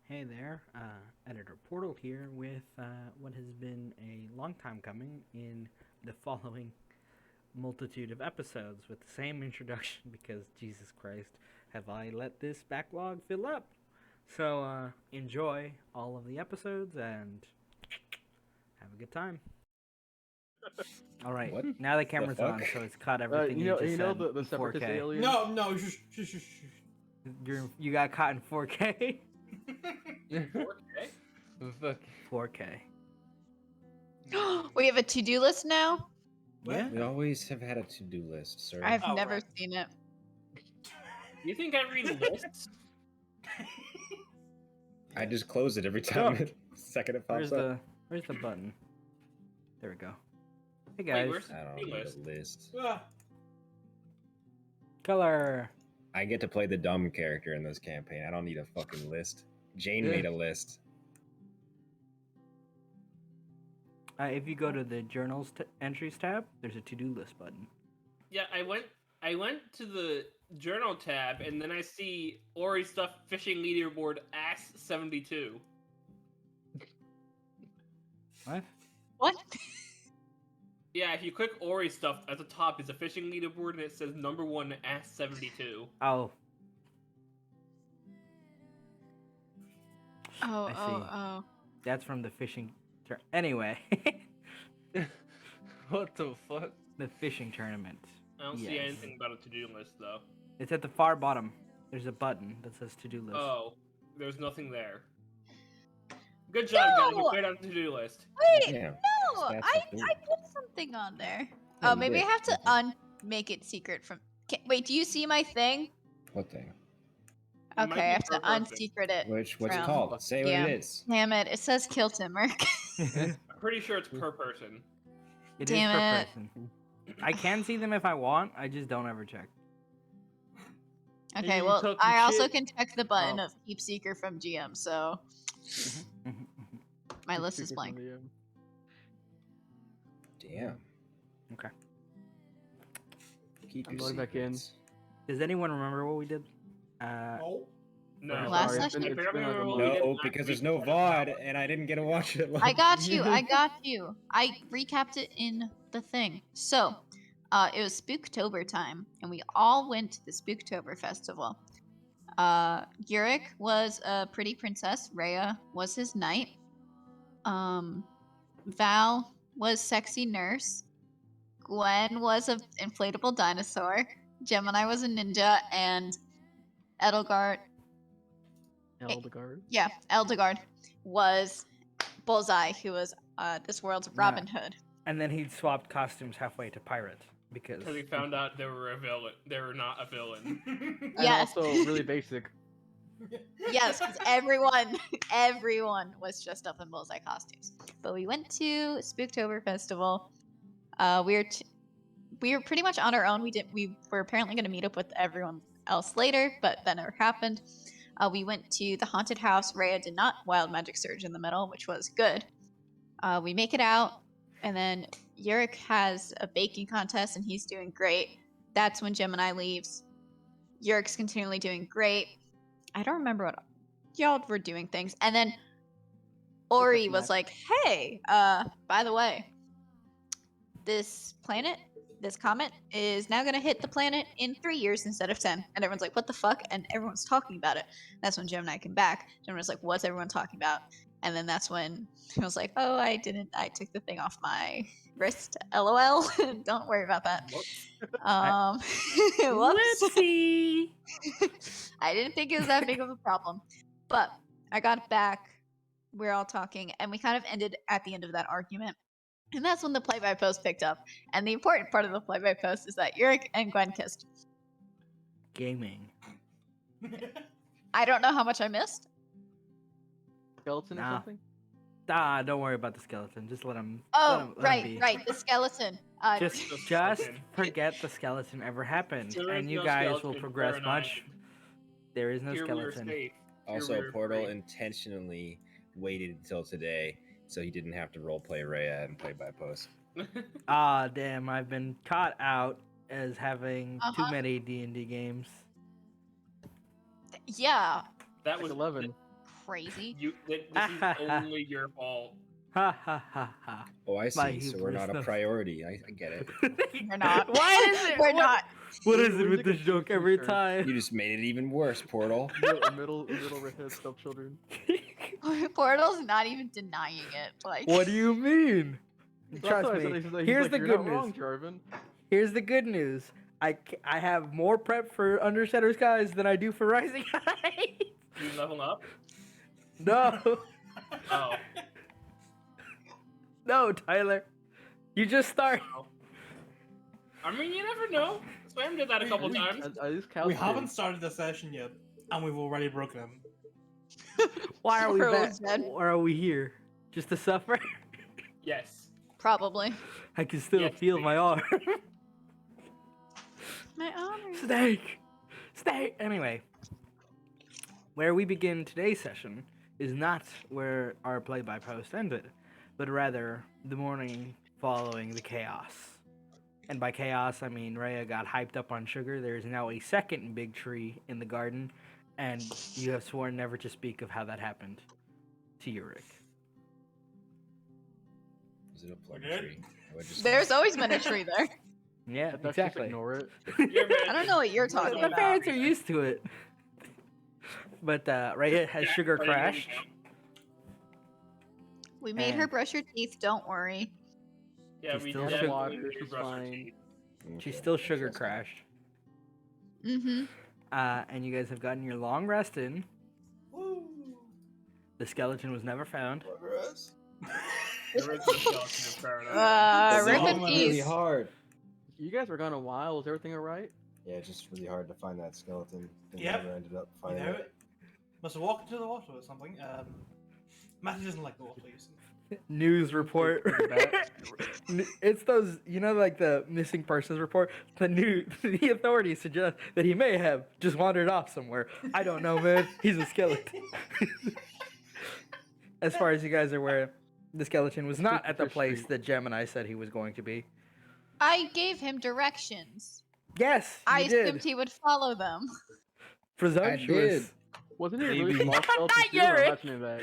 Hey there, Editor Portal here with what has been a long time coming in the following multitude of episodes with the same introduction because Jesus Christ, have I let this backlog fill up? So enjoy all of the episodes and have a good time. All right, What now the camera's fuck? on, so it's caught everything you just said the in separatist 4K. alien. No, shh. You got caught in 4K. 4K? Fuck. 4K. We have a to-do list now? Yeah. We always have had a to-do list, sir. I've Oh, never right. seen it. You think I read lists? I just close it every time the second it pops up. Where's the button? There we go. Hey Wait, guys. where's I don't the need list? a list. Ah, Color. I get to play the dumb character in this campaign. I don't need a fucking list. Jane Yeah. made a list. If you go to the journals entries tab, there's a to-do list button. yeah, I went to the journal tab and then I see Ori stuff fishing leaderboard ass 72. What? What? Yeah, if you click Ori stuff at the top, it's a fishing leaderboard and it says number 1 ass 72. Oh, Oh, I see. oh. that's from the fishing. Anyway, What the fuck? the fishing tournament. I don't see Yes. anything about a to-do list though. It's at the far bottom. There's a button that says to-do list. Oh, there's nothing there. Good job, guys. You No! cleared out the to-do list. Wait, Yeah. no! That's I the thing. put something on there. Yeah, Oh, you maybe I did. have to make it secret from... Wait, do you see my thing? What thing? It might Okay, I be have to per person. unsecret it. What's it From- called? Say yeah. what it is. Damn it, it says kill Timurk. I'm pretty sure it's per person. It is Damn per it. person. I can see them if I want. I just don't ever check. Okay, You well, talking I also shit? can check the button Oh. of keep secret from GM, so my list is Secret blank. from the, Damn. Okay. Keep I'm your logged back in. secrets. Does anyone remember what we did? No. Last sorry, session? it's been Apparently like a we're month. only did No, last because week there's no for the VOD, hour. and I didn't get to watch it. I got you. I got you. I recapped it in the thing. So, it was Spooktober time, and we all went to the Spooktober festival. Yurik was a pretty princess. Rhea was his knight. Val was sexy nurse. Gwen was an inflatable dinosaur. Gemini was a ninja, and Edelgard, Eldegard. yeah, Eldegard was Bullseye, who was this world's Robin Hood. And then he swapped costumes halfway to pirate because Because we found out they were a villain. They were not a villain. And Yes. also really basic. Yes, because everyone was dressed up in Bullseye costumes. But we went to Spooktober Festival. We were pretty much on our own. We were apparently going to meet up with everyone else later, but that never happened. We went to the haunted house. Rhea did not wild magic surge in the middle, which was good. We make it out, and then Yurik has a baking contest, and he's doing great. That's when Gemini leaves. Yurik's continually doing great. I don't remember what y'all were doing things. And then Ori was like, hey, by the way, this comet is now going to hit the planet in 3 years instead of 10. And everyone's like, what the fuck? And everyone's talking about it. That's when Gemini came back. Gemini was like, what's everyone talking about? And then that's when he was like, oh, I took the thing off my wrist. LOL. Don't worry about that. Whoops. Whoopsie! I didn't think it was that big of a problem. But I got back. We're all talking. And we kind of ended at the end of that argument. And that's when the play-by-post picked up. And the important part of the play-by-post is that Yurik and Gwen kissed. Gaming. I don't know how much I missed. Skeleton Nah. or something? Don't worry about the skeleton. Just let him. Oh, let him be. right, the skeleton. Just skeleton. forget the skeleton ever happened, There is and you no guys will skeleton, progress we're an much. island. There is no Here we were skeleton. safe. Here Also, we were Portal free. intentionally waited until today so he didn't have to roleplay Rhea and play by post. Ah, damn! I've been caught out as having too Uh-huh. many D&D games. Yeah, That Like was 11. crazy. This is only your fault. Ha ha ha ha. Oh, I My see. So we're hubris not a knows. priority. I get it. We're not. Why is it? We're what, not. What is We're it with using this a joke two-two every shirt. time? You just made it even worse, Portal. Middle redhead stepchildren. Portal's not even denying it. Like, What do you mean? That's Trust why I me. said- he's like, Here's the "You're good not news. wrong, Jarvan." Here's the good news. I have more prep for Under Shattered Skies than I do for Rising Heights. You level up? No, Oh. no, Tyler. You just start. I mean, you never know. Swam did that a couple times. These cows We are haven't big. started the session yet, and we've already broken him. Why are we We're all back? dead. Or are we here? Just to suffer? Yes. probably. I can still Yes, feel please. my arm. My honor. Snake! Snake! Anyway, where we begin today's session is not where our play-by-post ended, but rather the morning following the chaos. And by chaos, I mean Rhea got hyped up on sugar. There is now a second big tree in the garden, and you have sworn never to speak of how that happened to Yurik. Is it a plug We're good? tree? I would just- There's always been a tree there. Yeah, Let's just exactly. ignore it. You're I don't know what you're talking The about. parents are used to it. But Rhea has Yeah, sugar but it crashed. didn't count. We made her And- brush her teeth. Don't worry. Yeah, She's we still definitely water, need to she's brush our fine. teeth. She's Okay, still that's sugar fine. crashed. Mm-hmm. And you guys have gotten your long rest in. Woo! The skeleton was never found. Progress. There is no skeleton in paradise. It's Rip all in really really peace. hard. You guys were gone a while. Is everything alright? Yeah, it's just really hard to find that skeleton. And Yep. never ended up You finding know it. it. Must have walked into the water or something. Matty doesn't like the water, you see. News report. Take it back. It's those, you know, like the missing persons report. The authorities suggest that he may have just wandered off somewhere. I don't know, man. He's a skeleton. As far as you guys are aware, the skeleton was not at the Fish place Street. that Gemini said he was going to be. I gave him directions. Yes, I you assumed did. he would follow them. Presumptuous. Wasn't it a Maybe. really small skeleton too? I'm Yurik. imagining that.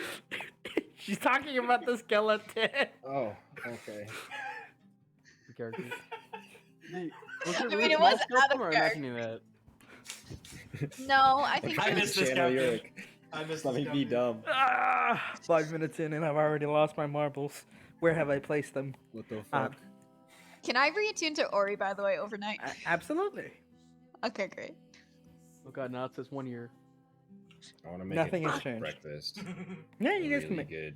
She's talking about the skeleton. Oh, okay. The characters. Was I it mean, really it small was out skeleton of or character. imagining that? No, I think I it was missed this Channel captain. Yurik. I missed Let this me be captain. dumb. 5 minutes in and I've already lost my marbles. Where have I placed them? What the fuck? Can I reattune to Ori, by the way, overnight? Absolutely. Okay, great. Oh god, now it says 1 year. I want to make Nothing it has changed. breakfast. Yeah, you guys really can make.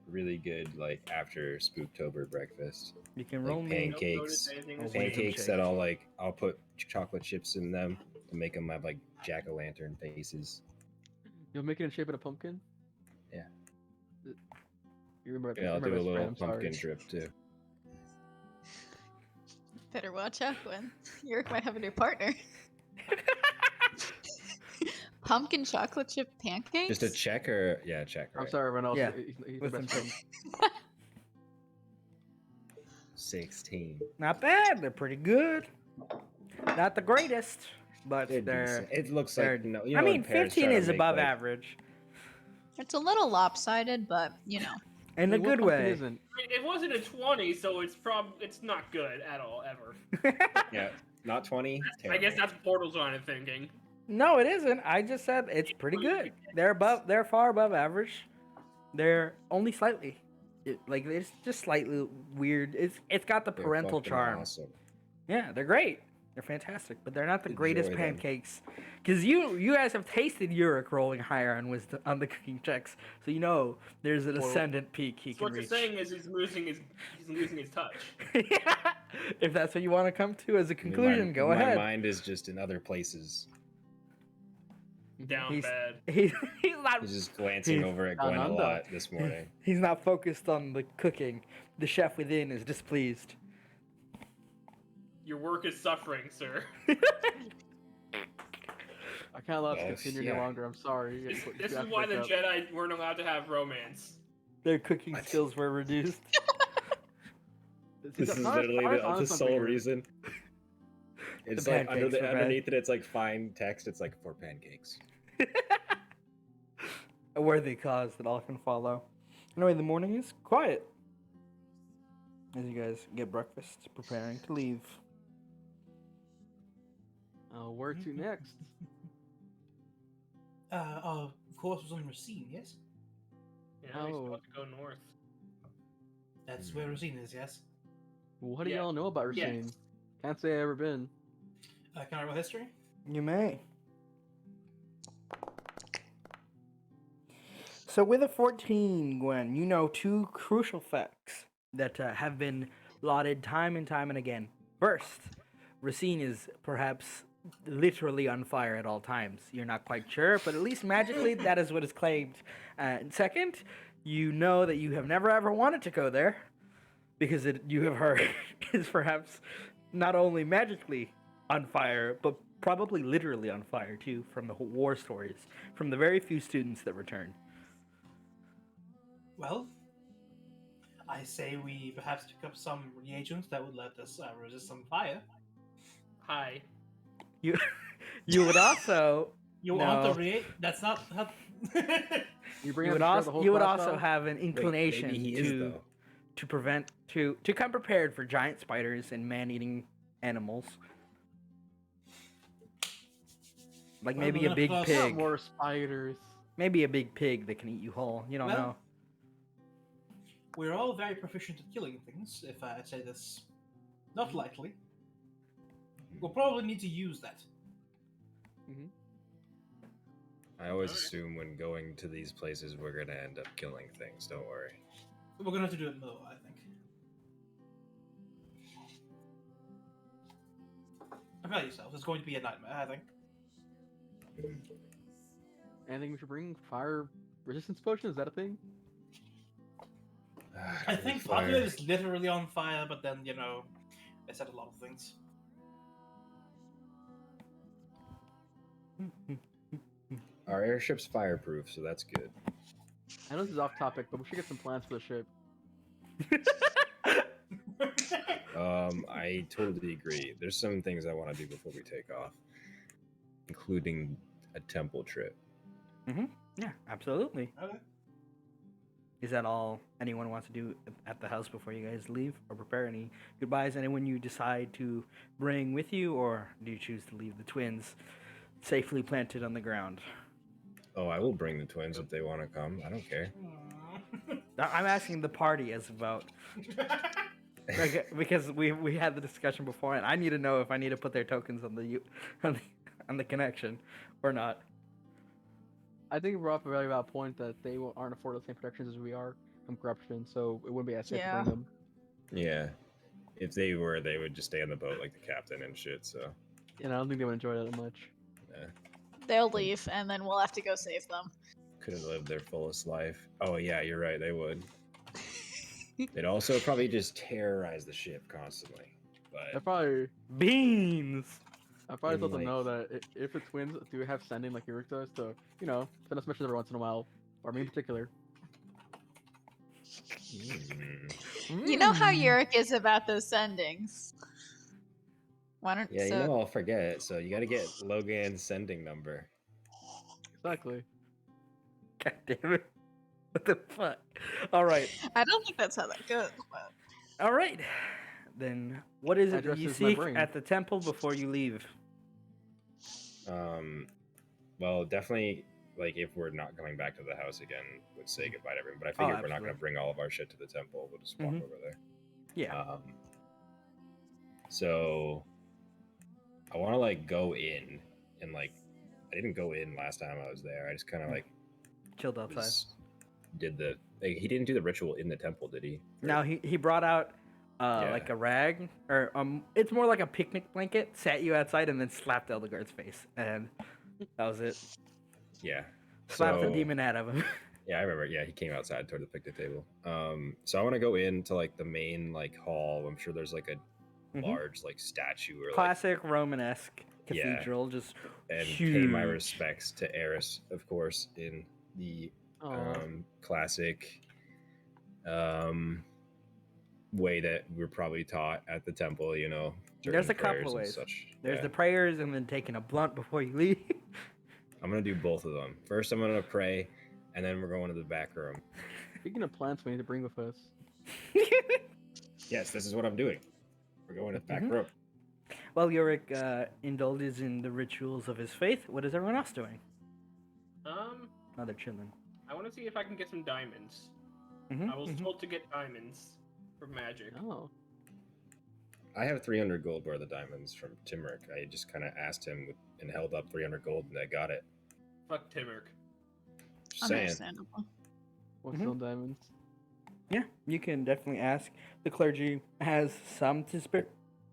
really good, like after Spooktober breakfast. You can like roll me. pancakes. Don't notice anything Oh, was wait. Pancakes that I'll put chocolate chips in them to make them have like jack-o'-lantern faces. You'll make it in shape of a pumpkin? Yeah. You remember, Yeah, I'll remember do a this, little right? I'm sorry. pumpkin drip too. Better watch out, Gwen. Yurik might have a new partner. Pumpkin chocolate chip pancakes? Just a check or yeah, check. I'm Right? sorry, Reynolds. Yeah, He's the with best some friend. 16. Not bad. They're pretty good. Not the greatest, but They're they're. decent. It looks they're- like no. You I know, mean, when parents 15 try to is make, above like- average It's a little lopsided, but you know. in a What good pumpkin way. Isn't? I mean, it wasn't a 20, so it's not good at all ever. Yeah, not 20. I guess that's Portal's line of thinking. No, it isn't. I just said it's pretty good. They're above. They're far above average. They're only slightly. Like it's just slightly weird. It's got the They're parental fucking charm. Awesome. Yeah, they're great. They're fantastic, but they're not the greatest Enjoy them. pancakes. Because you guys have tasted Yurik rolling higher on wisdom on the cooking checks, so you know there's an Well, ascendant peak he So can what you're reach. saying is he's losing his touch. If that's what you want to come to as a conclusion, go my ahead. mind is just in other places. Down He's- bad. He's not. He's just glancing He's over at down Gwen a under. lot this morning. He's not focused on the cooking. The chef within is displeased. Your work is suffering, sir. I can't allow it to Yes, continue yeah. any longer. I'm sorry. You This, have this to is why break the up. Jedi weren't allowed to have romance. Their cooking What? skills were reduced. This is Connor- literally Connor's the onto sole something here. reason. It's The like pancakes were bad. underneath it, it's like fine text. It's like for pancakes. a worthy cause that all can follow. Anyway, the morning is quiet as you guys get breakfast, preparing to leave. Where to next? Of course, was on Racine, yes? Yeah, we still Oh. have to go north. That's where Racine is, yes? What do Yeah. y'all know about Yes. Racine? Can't say I've ever been. Can I roll history? You may. So, with a 14, Gwen, you know two crucial facts that have been lauded time and time and again. First, Racine is perhaps literally on fire at all times. You're not quite sure, but at least magically, that is what is claimed. And second, you know that you have never ever wanted to go there because you have heard is perhaps not only magically on fire, but probably literally on fire too, from the war stories, from the very few students that return. Well, I say we perhaps pick up some reagents that would let us resist some fire. Hi. You, you would also You No. want the reagent? That's not how... You bring you up would to share the also whole you would class also file? have an Wait, inclination maybe he is, though. to come prepared for giant spiders and man-eating animals. Like Well, maybe we're a not big close. Not pig. more spiders. Maybe a big pig that can eat you whole. You don't Well, know. We're all very proficient at killing things, if I say this not lightly. We'll probably need to use that. I always Alright. assume when going to these places we're gonna end up killing things. Don't worry. We're gonna have to do it more, I think. Prepare yourselves. It's going to be a nightmare, I think. Anything we should bring? Fire resistance potion? Is that a thing? I think part of it is literally on fire, but then, you know, they said a lot of things. Our airship's fireproof, so that's good. I know this is off topic, but we should get some plans for the ship. I totally agree. There's some things I want to do before we take off, including a temple trip. Yeah, absolutely. Okay. Is that all anyone wants to do at the house before you guys leave, or prepare any goodbyes? Anyone you decide to bring with you, or do you choose to leave the twins safely planted on the ground? Oh, I will bring the twins if they want to come. I don't care. I'm asking the party as about because we had the discussion before, and I need to know if I need to put their tokens on on the connection or not. I think we're off a very valid point that they aren't afforded the same protections as we are from corruption, so it wouldn't be as safe to Yeah. bring them. Yeah. If they were, they would just stay on the boat like the captain and shit, so. And I don't think they would enjoy that much. Yeah. They'll leave, and then we'll have to go save them. Could have lived their fullest life. Oh, yeah, you're right, they would. They'd also probably just terrorize the ship constantly. I But probably Beans. let them like- know that if the twins do have sending like Yurik does, to send us messages every once in a while, or me in particular. You know how Mm. Yurik is about those sendings. Why don't yeah, so? you know I'll forget, so you gotta get Logan's sending number. Exactly. God damn it! What the fuck? All right, I don't think that's how that goes. But... all right. Then what is it that you Address is my seek brain. at the temple before you leave? Well, definitely, like, if we're not coming back to the house again, would say goodbye to everyone. But I figure we're not absolutely. gonna bring all of our shit to the temple. We'll just walk Mhm. over there. Yeah. So I want to like go in and like I didn't go in last time I was there. I just kind of like Chilled outside. did the like, he didn't do the ritual in the temple, did he? Now he brought out Yeah. like a rag, or it's more like a picnic blanket. Sat you outside and then slapped Eldegard's face, and that was it. Yeah. Slapped the So- demon out of him. Yeah, I remember. Yeah, he came outside toward the picnic table. So I want to go into like the main like hall. I'm sure there's like a Mhm. large like statue or like Classic Romanesque Yeah. cathedral, just and pay my huge. respects to Eris, of course, in the Aw. classic way that we're probably taught at the temple, you know. There's certain a couple prayers of and ways. Such. There's Yeah. the prayers and then taking a blunt before you leave. I'm gonna do both of them. First, I'm gonna pray, and then we're going to the back room. Speaking of plants, we need to bring with us. Yes, this is what I'm doing. We're going to the back Mhm. room. While Yorick indulges in the rituals of his faith, what is everyone else doing? I They're chilling. want to see if I can get some diamonds. Mhm, I was mhm. told to get diamonds for magic. Oh. I have 300 gold worth of diamonds from Timuric. I just kind of asked him and held up 300 gold, and I got it. Fuck Timurk. Just saying. Understandable. What's Mhm. on diamonds? Yeah, you can definitely ask. The clergy has some to spare,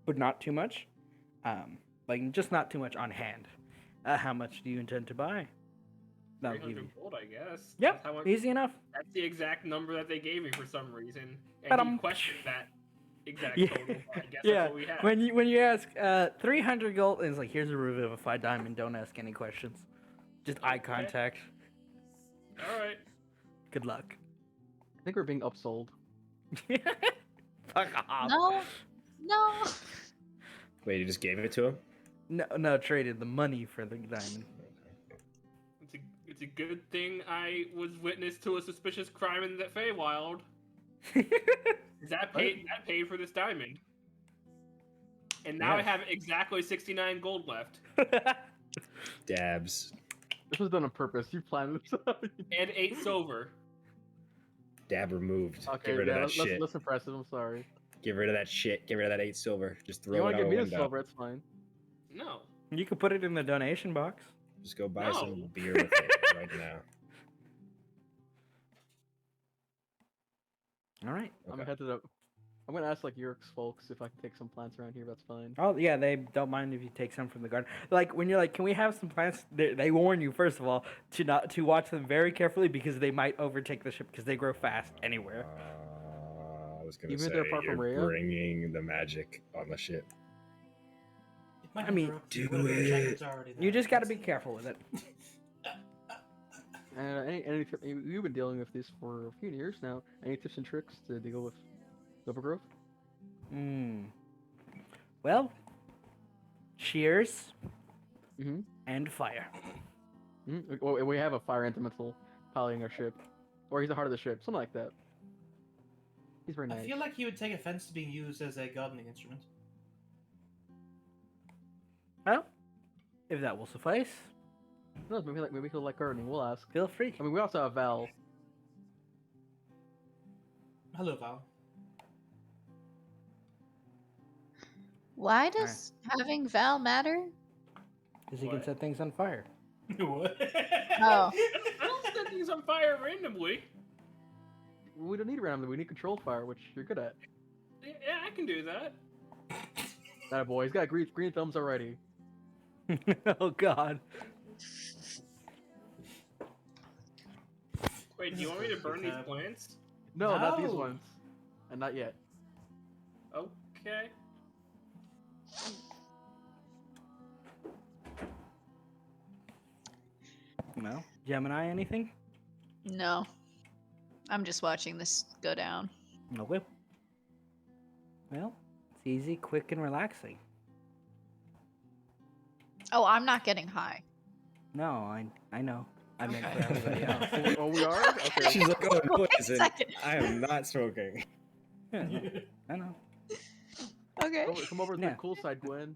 but not too much. Like just not too much on hand. How much do you intend to buy? That'll give 300 you. gold, I guess. Yep, That's, how much, easy enough. that's the exact number that they gave me for some reason. And Ba-dum. he questioned that exact Yeah. total. But I guess Yeah, that's what we have. when you ask 300 gold, and it's like here's a revivified diamond. Don't ask any questions. Just eye Okay. contact. Alright. Good luck. I think we're being upsold. Fuck off. No, no. Wait, you just gave it to him? No, traded the money for the diamond. It's a good thing I was witness to a suspicious crime in the Feywild. That paid for this diamond. And now I Yes. have exactly 69 gold left. Dabs. This was done on purpose. You planned this out. And 8 silver. Dab removed. Okay, Get rid yeah, of that let's, shit. let's impress him. I'm sorry. Get rid of that shit. Get rid of that 8 silver. Just You throw want it to out give a me the window. silver? It's fine. No. You could put it in the donation box. Just go buy No. some beer with it right now. All right. I'm Okay. gonna head to the. I'm gonna ask like Yurik's folks if I can take some plants around here. That's fine. Oh yeah, they don't mind if you take some from the garden. Like when you're like, "Can we have some plants?" They warn you first of all to watch them very carefully because they might overtake the ship because they grow fast anywhere. I was gonna Even if say they're apart you're from Rhea? bringing the magic on the ship. It might I mean, interrupt you, do whatever it. jacket's already there. You just got to be careful with it. Any you've been dealing with this for a few years now. Any tips and tricks to deal with overgrowth? Well, shears Mm-hmm. and fire. Well, we have a fire elemental piloting our ship, or he's the heart of the ship, something like that. He's very I nice. feel like he would take offense to being used as a gardening instrument. Well, if that will suffice, No, maybe he'll like gardening. We'll ask. feel free. I mean, we also have Val. Hello, Val. Why does having Val matter? Because he can What? set things on fire. What? Oh. I don't set things on fire randomly. We don't need randomly. We need controlled fire, which you're good at. Yeah, I can do that. That boy, he's got green thumbs already. Oh God. Wait, do you want me to burn these plants? No, not these No. ones, and not yet. Okay. No. Gemini, anything? No. I'm just watching this go down. Okay. Well, it's easy, quick, and relaxing. Oh, I'm not getting high. No, I know. I meant for Okay. everybody else. Oh, we are? Okay. She's like, oh, Wait a poison. second. I am not smoking. Yeah, no, I know. Okay. Come over to Yeah. the cool side, Gwen.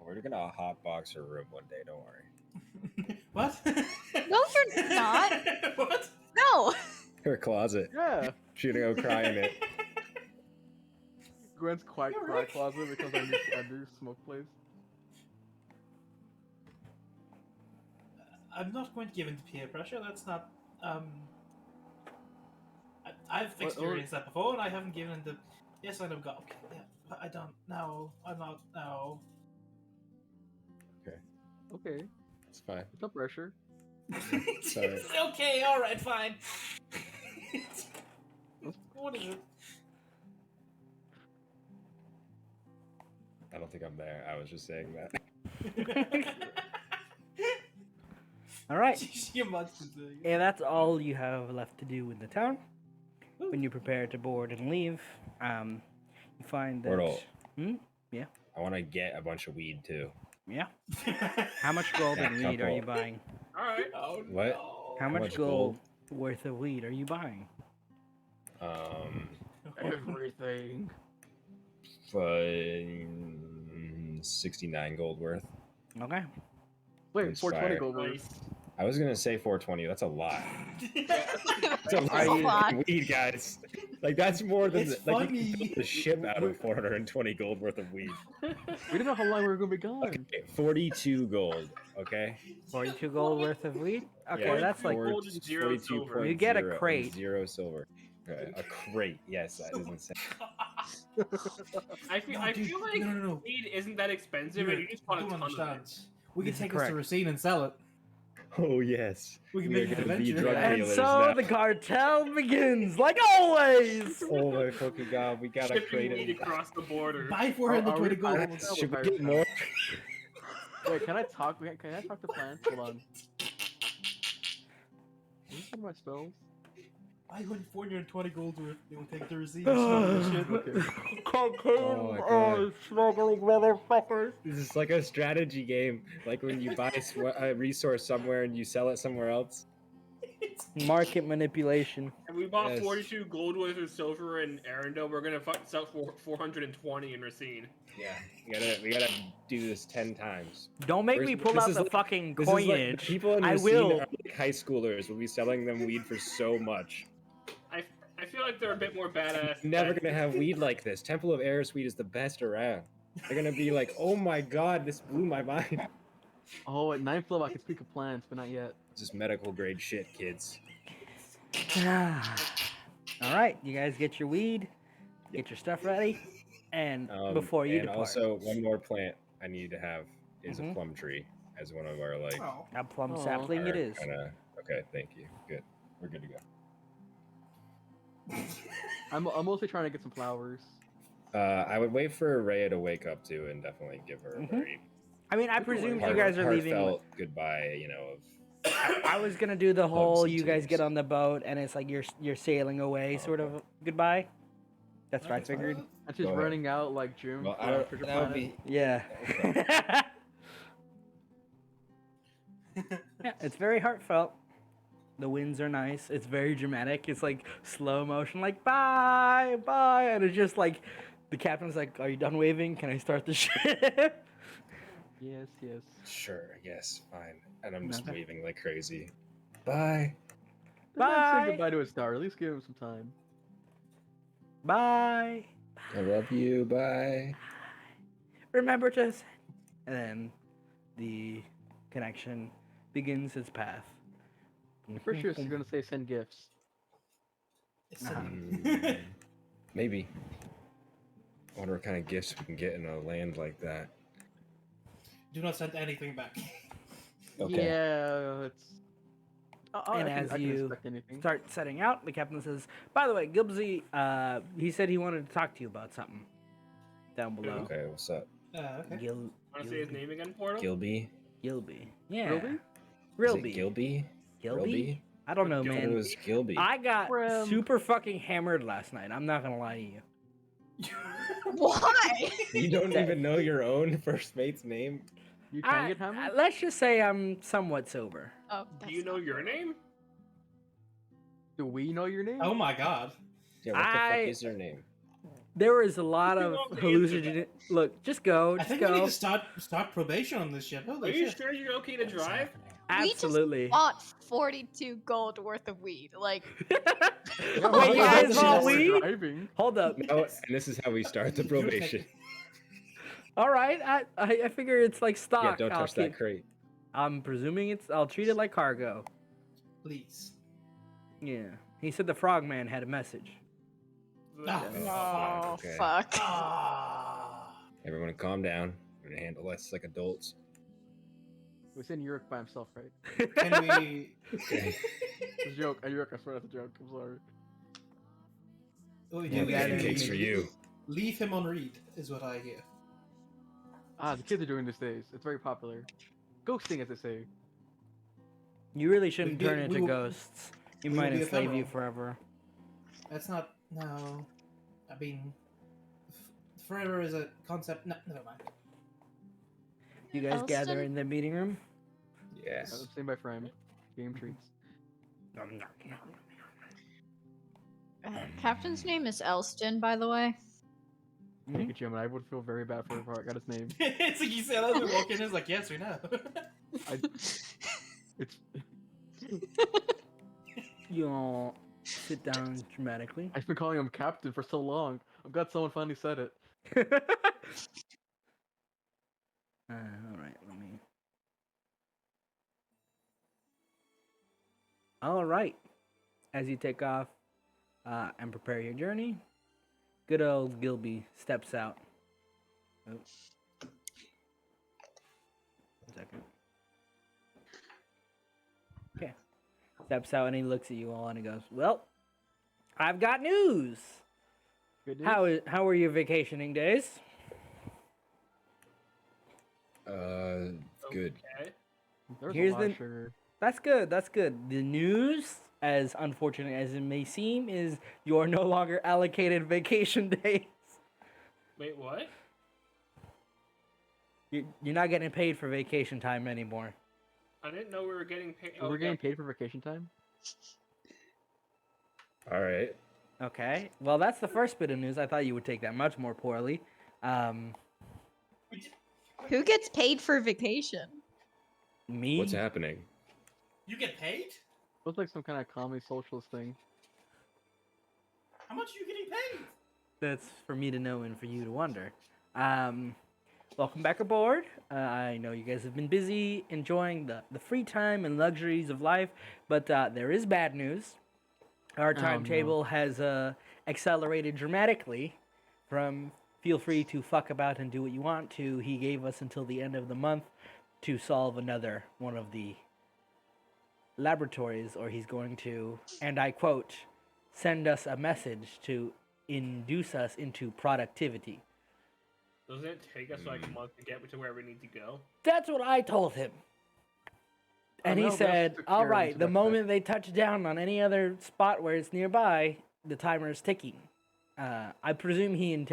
We're gonna hotbox her room one day. Don't worry. What? No, you're not. What? No. Her closet. Yeah. She's gonna go cry in it. Gwen's quiet You're cry right. closet becomes our new smoke place. I'm not going to give in to peer pressure. That's not. I've experienced that before, and I haven't given in to. Yes, I know God. Okay, yeah, but I don't. No, I'm not. No. Okay. It's fine. No pressure. Sorry. Okay, all right, fine. What is it? I don't think I'm there. I was just saying that. All right. You must be doing it. And that's all you have left to do in the town. When you prepare to board and leave, you find that. Portal. Hmm? I want to get a bunch of weed too. Yeah. How much gold Yeah, and weed are you couple. buying? All right. Oh What? no. How much much gold gold? worth of weed are you buying? Everything. For 69 gold worth. Okay. Wait, It's 420 fire. gold worth. Nice. I was gonna say 420. That's a lot. That's a lot Are of you- fucking weed, guys. Like that's more than It's like you can funny. build a ship out of 420 gold worth of weed. We didn't know how long we were gonna be gone. Okay, 42 gold. Okay. 42 gold worth of weed? Okay, Yeah, that's like. gold and 0 silver. You get a 42.0 and crate. 0 silver. Okay, a crate. Yes, that is insane. I feel No, dude, like no. weed isn't that expensive, You and you just want a don't ton of it. understand. We This can is take this to correct. Racine and sell it. Oh yes. We can We are make it gonna be adventure. drug And dealers so now. the cartel begins, like always! Oh my fucking god, we got a Shipping crate weed of. across the border. Buy Are 420 we gold. pirates? Should we get more? Wait, can I talk? Can I talk to plants? Hold on. Can you find my spells? Buy 420 gold worth. They will take the Racine and sell the shit. Okay. Oh my god. smuggling motherfuckers. This is like a strategy game, like when you buy a resource somewhere and you sell it somewhere else. Market manipulation. And we bought Yes. 42 gold worth of silver in Arendelle. We're gonna sell for 420 in Racine. Yeah, we gotta do this 10 times. Don't make Where's- me pull this out is the like- fucking This is like the coinage. people in I Racine will. are like high schoolers. We'll be selling them weed for so much. I feel like they're a bit more badass. You're never gonna have weed like this. Temple of Eris weed is the best around. They're gonna be like, oh my god, this blew my mind. Oh, at 9th level I can speak of plants, but not yet. This is medical grade shit, kids. Alright, you guys get your weed, get your stuff ready, and before you and depart. also one more plant I need to have is Mhm. a plum tree as one of our like. Oh. A plum Aw. sapling it our is. Kinda, okay, thank you. Good. We're good to go. I'm mostly trying to get some flowers. I would wait for Rhea to wake up too, and definitely give her a Mhm. very I mean, I presume you heart- guys are leaving. heartfelt goodbye. You know, of I was gonna do the whole Hugs and you guys tears. get on the boat and it's like you're sailing away sort Okay. of goodbye. That's what I figured. And she's Go ahead. running out like June. well, from I don't. Treasure That would Planet. be. Yeah. Yeah, it's very heartfelt. The winds are nice. It's very dramatic. It's like slow motion, like bye, bye, and it's just like the captain's like, "Are you done waving? Can I start the ship?" Yes, yes. Sure. Yes. Fine. And I'm just Okay. waving like crazy. Bye. Bye. Bye. Say goodbye to a star. At least give him some time. Bye. I love you. Bye. Remember to. And then the connection begins its path. For sure, she's gonna say send gifts. It's Mm, maybe. I wonder what kind of gifts we can get in a land like that. Do not send anything back. Okay. Yeah, it's. And I as can you expect anything. start setting out, the captain says, "By the way, Gilbsy, he said he wanted to talk to you about something down below." Okay. What's up, Okay. Gil, Want to say his name again, Portal? Gilby? Gilby. Yeah. Gilby? Is it Gilby. Gilby? Gilby? I don't know, Gilby. I thought it man. was Gilby. I got Brim. super fucking hammered last night. I'm not gonna lie to you. Why? You don't even know your own first mate's name? You can get hammered? Let's just say I'm somewhat sober. Oh, Do you know your name? Do we know your name? Oh my god. Yeah, what the I- fuck is your name? There was a lot You of know the hallucinations. Look, just go, I just think we need go. to start probation on this ship. Are Holy you shit. sure you're okay to drive? Absolutely. We just bought 42 gold worth of weed. Like, Yeah, Wait, well, you yeah, guys that's bought just weed? driving. Hold up. No, and this is how we start the probation. All right, I figure it's like Yeah, stock. don't I'll touch that keep- crate. I'm presuming it's. I'll treat it like cargo. Please. Yeah. He said the frogman had a message. Ah. oh, okay. fuck. Ah. Everyone calm down. We're gonna handle this like adults. He was in Europe by himself, right? Can we? Okay. It's a joke. I Europe, I swear that's a joke. I'm sorry. Oh, we Yeah, do got bacon it. cakes for you. Leave him on read, is what I hear. Ah, the kids are doing these days. It's very popular. Ghosting, as they say. You really shouldn't We- turn we into will- ghosts. You we will might be enslave you ephemeral. forever. That's not. No. I mean, forever is a concept. No, never mind. You guys gather Elston? in the meeting room. Yes. Same by frame. Game treats. Captain's name is Elston, by the way. Thank you, Jim. I would feel very bad for if I got his name. It's like you said as we walk in, it's like, yes, we know. It's. You all sit down dramatically. I've been calling him Captain for so long. I'm glad someone finally said it. All right, let me. All right. As you take off and prepare your journey, good old Gilby steps out. Oh. 1 second. Okay. Steps out and he looks at you all and he goes, "Well, I've got news. Good news? How were your vacationing days?" Good. Okay. There's Here's a lot the- of sugar. That's good. That's good. The news, as unfortunate as it may seem, is you're no longer allocated vacation days. Wait, what? You're not getting paid for vacation time anymore. I didn't know we were getting paid. We're getting paid for vacation time? All right. Okay. Well, that's the first bit of news. I thought you would take that much more poorly. Who gets paid for vacation? Me. What's happening? You get paid? Looks like some kind of comedy socialist thing. How much are you getting paid? That's for me to know and for you to wonder. Welcome back aboard. I know you guys have been busy enjoying the free time and luxuries of life, but there is bad news. Our no. timetable has accelerated dramatically from feel free to fuck about and do what you want to he gave us until the end of the month to solve another one of the laboratories, or he's going to, and I quote, send us a message to induce us into productivity. Doesn't it take us like a month to get to where we need to go? That's what I told him. And he well, that's said, the all clearance right, the of moment they touch down on any other spot where it's nearby, the timer is ticking. I presume he's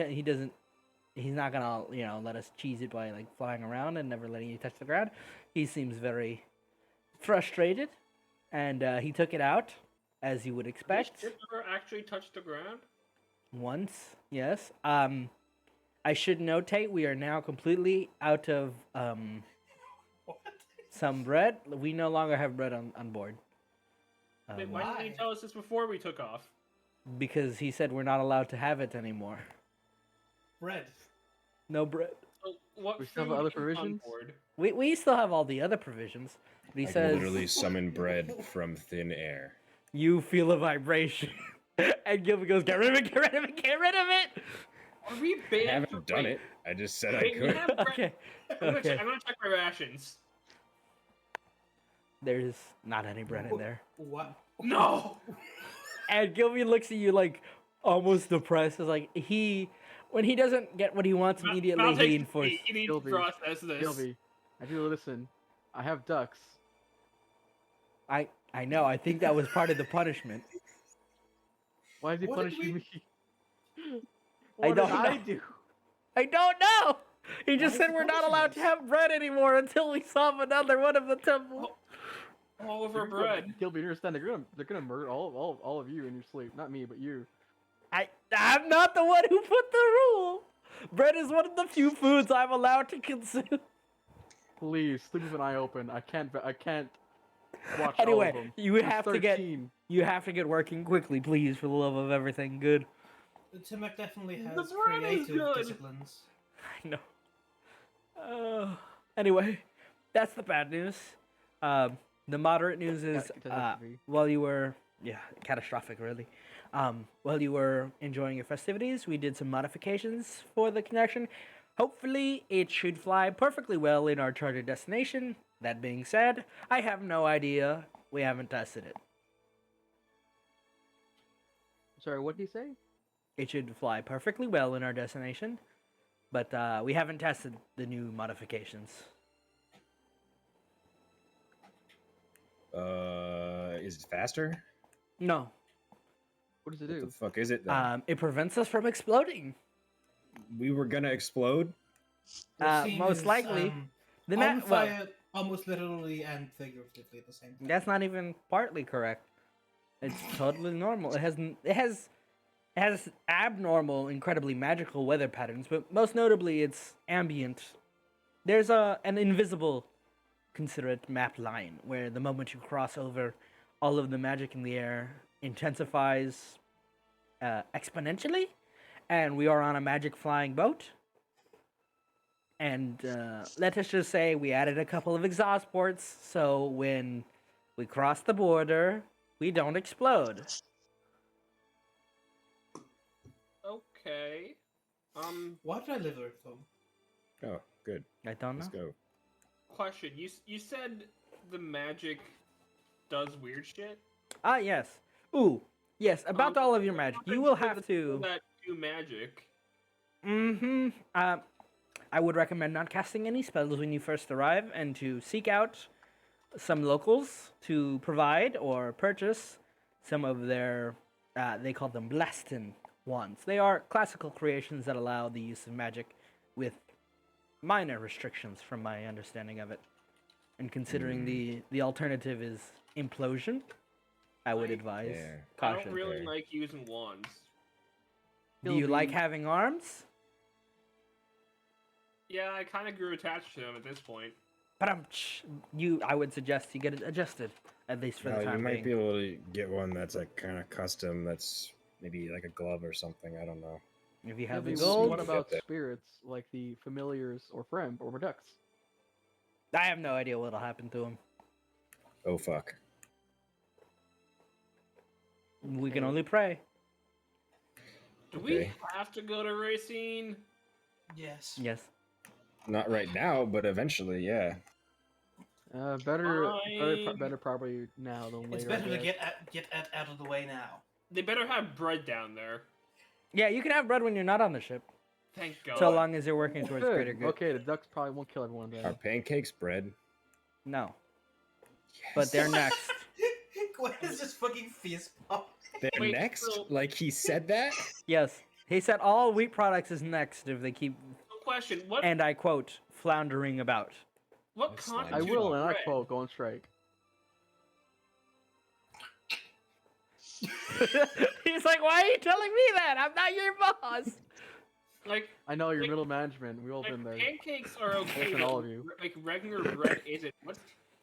not gonna, let us cheese it by like flying around and never letting you touch the ground. He seems very frustrated, and he took it out, as you would Did this expect. ship ever actually touch the ground? Once, yes. I should notate we are now completely out of What? some bread. We no longer have bread on board. Wait, why didn't he Why? tell us this before we took off? Because he said we're not allowed to have it anymore. Bread. No bread. So what We still have food other is on provisions? board? We still have all the other provisions. But he I can says literally summon bread from thin air. you feel a vibration. And Gilbert goes, get rid of it, get rid of it, get rid of it! Are we I banned? haven't done it. I just said I Wait, we could. have bread. Okay. I'm Okay. gonna check my rations. There's not any bread in there. What? No. And Gilby looks at you like almost depressed. It's like when he doesn't get what he wants immediately, I'll he take enforces. You need Gilby. to process this. Gilby, I do listen. I have ducks. I know. I think that was part of the punishment. Why is he What did punishing we- me? I What don't did I know. do? I don't know. He just Why said is he we're not punishing allowed us? to have bread anymore until we solve another one of the temple. All over bread. Gilby, you understand? They're gonna murder all of you in your sleep. Not me, but you. I'm not the one who put the rule. Bread is one of the few foods I'm allowed to consume. Please sleep with an eye open. I can't watch Anyway, all of them. you There's have to get 13. working quickly, please, for the love of everything good. Timek definitely The has bread is creative good. disciplines. I know. Anyway, that's the bad news. The moderate news is catastrophe. while you were catastrophic really. While you were enjoying your festivities, we did some modifications for the connection. Hopefully, it should fly perfectly well in our charted destination. That being said, I have no idea. We haven't tested it. Sorry, what did he say? It should fly perfectly well in our destination, but we haven't tested the new modifications. Is it faster? No, What does it What do? the fuck is it then? it prevents us from exploding. We were gonna explode. Racine Most is, likely. The On well, fire, almost literally and figuratively at the same time. that's not even partly correct. It's totally normal. It has abnormal, incredibly magical weather patterns, but most notably, it's ambient. There's an invisible, considerate map line where the moment you cross over, all of the magic in the air intensifies exponentially, and we are on a magic flying boat. And let us just say we added a couple of exhaust ports, so when we cross the border, we don't explode. Okay. Why did I live with them? Oh, good. I don't know. Let's go. Question. You said the magic does weird shit? Ah, yes. Ooh, yes. About all of your magic, you will have People to. that do magic. Mm-hmm. I would recommend not casting any spells when you first arrive, and to seek out some locals to provide or purchase some of their. They call them blastin wands. They are classical creations that allow the use of magic with minor restrictions, from my understanding of it. And considering the alternative is implosion, I would advise Yeah. I caution. don't really Okay. like using wands. Do you like having arms? Yeah, I kind of grew attached to them at this point. But I would suggest you get it adjusted, at least for the You time might being. be able to get one that's like kind of custom. That's maybe like a glove or something. I don't know. If you Yeah, have the but gold, what about that. spirits like the familiars or Fremb or Redux? I have no idea what'll happen to them. Oh fuck. We can only pray. Do we Okay. have to go to Racine? Yes. Yes. Not right now, but eventually, yeah. Better probably now than later. It's I better to guess. get out of the way now. They better have bread down there. Yeah, you can have bread when you're not on the ship, Thank God. so long as you're working towards Good. greater good. Okay, the ducks probably won't kill everyone then. Are pancakes bread? No, but they're next. Gwen is just fucking fist pump. They're Wait, next? so- Like he said that? Yes, he said all wheat products is next if they keep, Question: What and I quote, floundering about. what That's like- I constitutes will, and I bread? quote, go on strike. He's like, why are you telling me that? I'm not your boss. Like, I know you're Like- middle management. We all like been there. pancakes are okay. Listen, but all of you. Like regular bread isn't.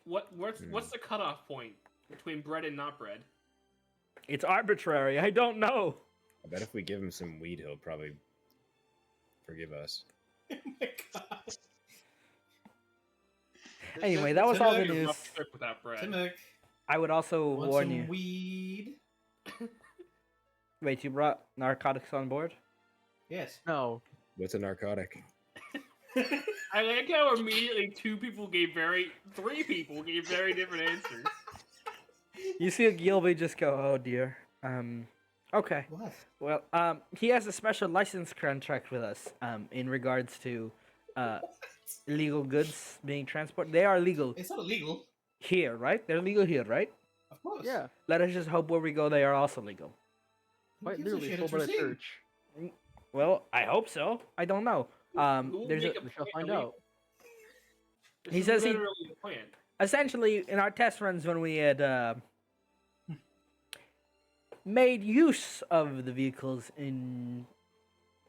What's the cutoff point between bread and not bread? It's arbitrary. I don't know. I bet if we give him some weed, he'll probably forgive us. Oh my god. Anyway, that was all the It's a news. rough trip without bread. Timok, I would also want warn some you. weed? Wait, you brought narcotics on board? Yes. No. What's a narcotic? I like how immediately three people gave very different answers. You see a Gilby just go, oh dear. Okay. What? Well, he has a special license contract with us, in regards to, illegal goods being transported. They are legal It's not illegal. here, right? They're legal here, right? Of course. Yeah. Let us just hope where we go, they are also legal. Who Quite gives a literally, shit? full It's by the Racine. church. Well, I hope so. I don't know. Who There's make a, a We shall plant find illegal? out. This He is says he- literally a plant. essentially in our test runs when we had made use of the vehicles in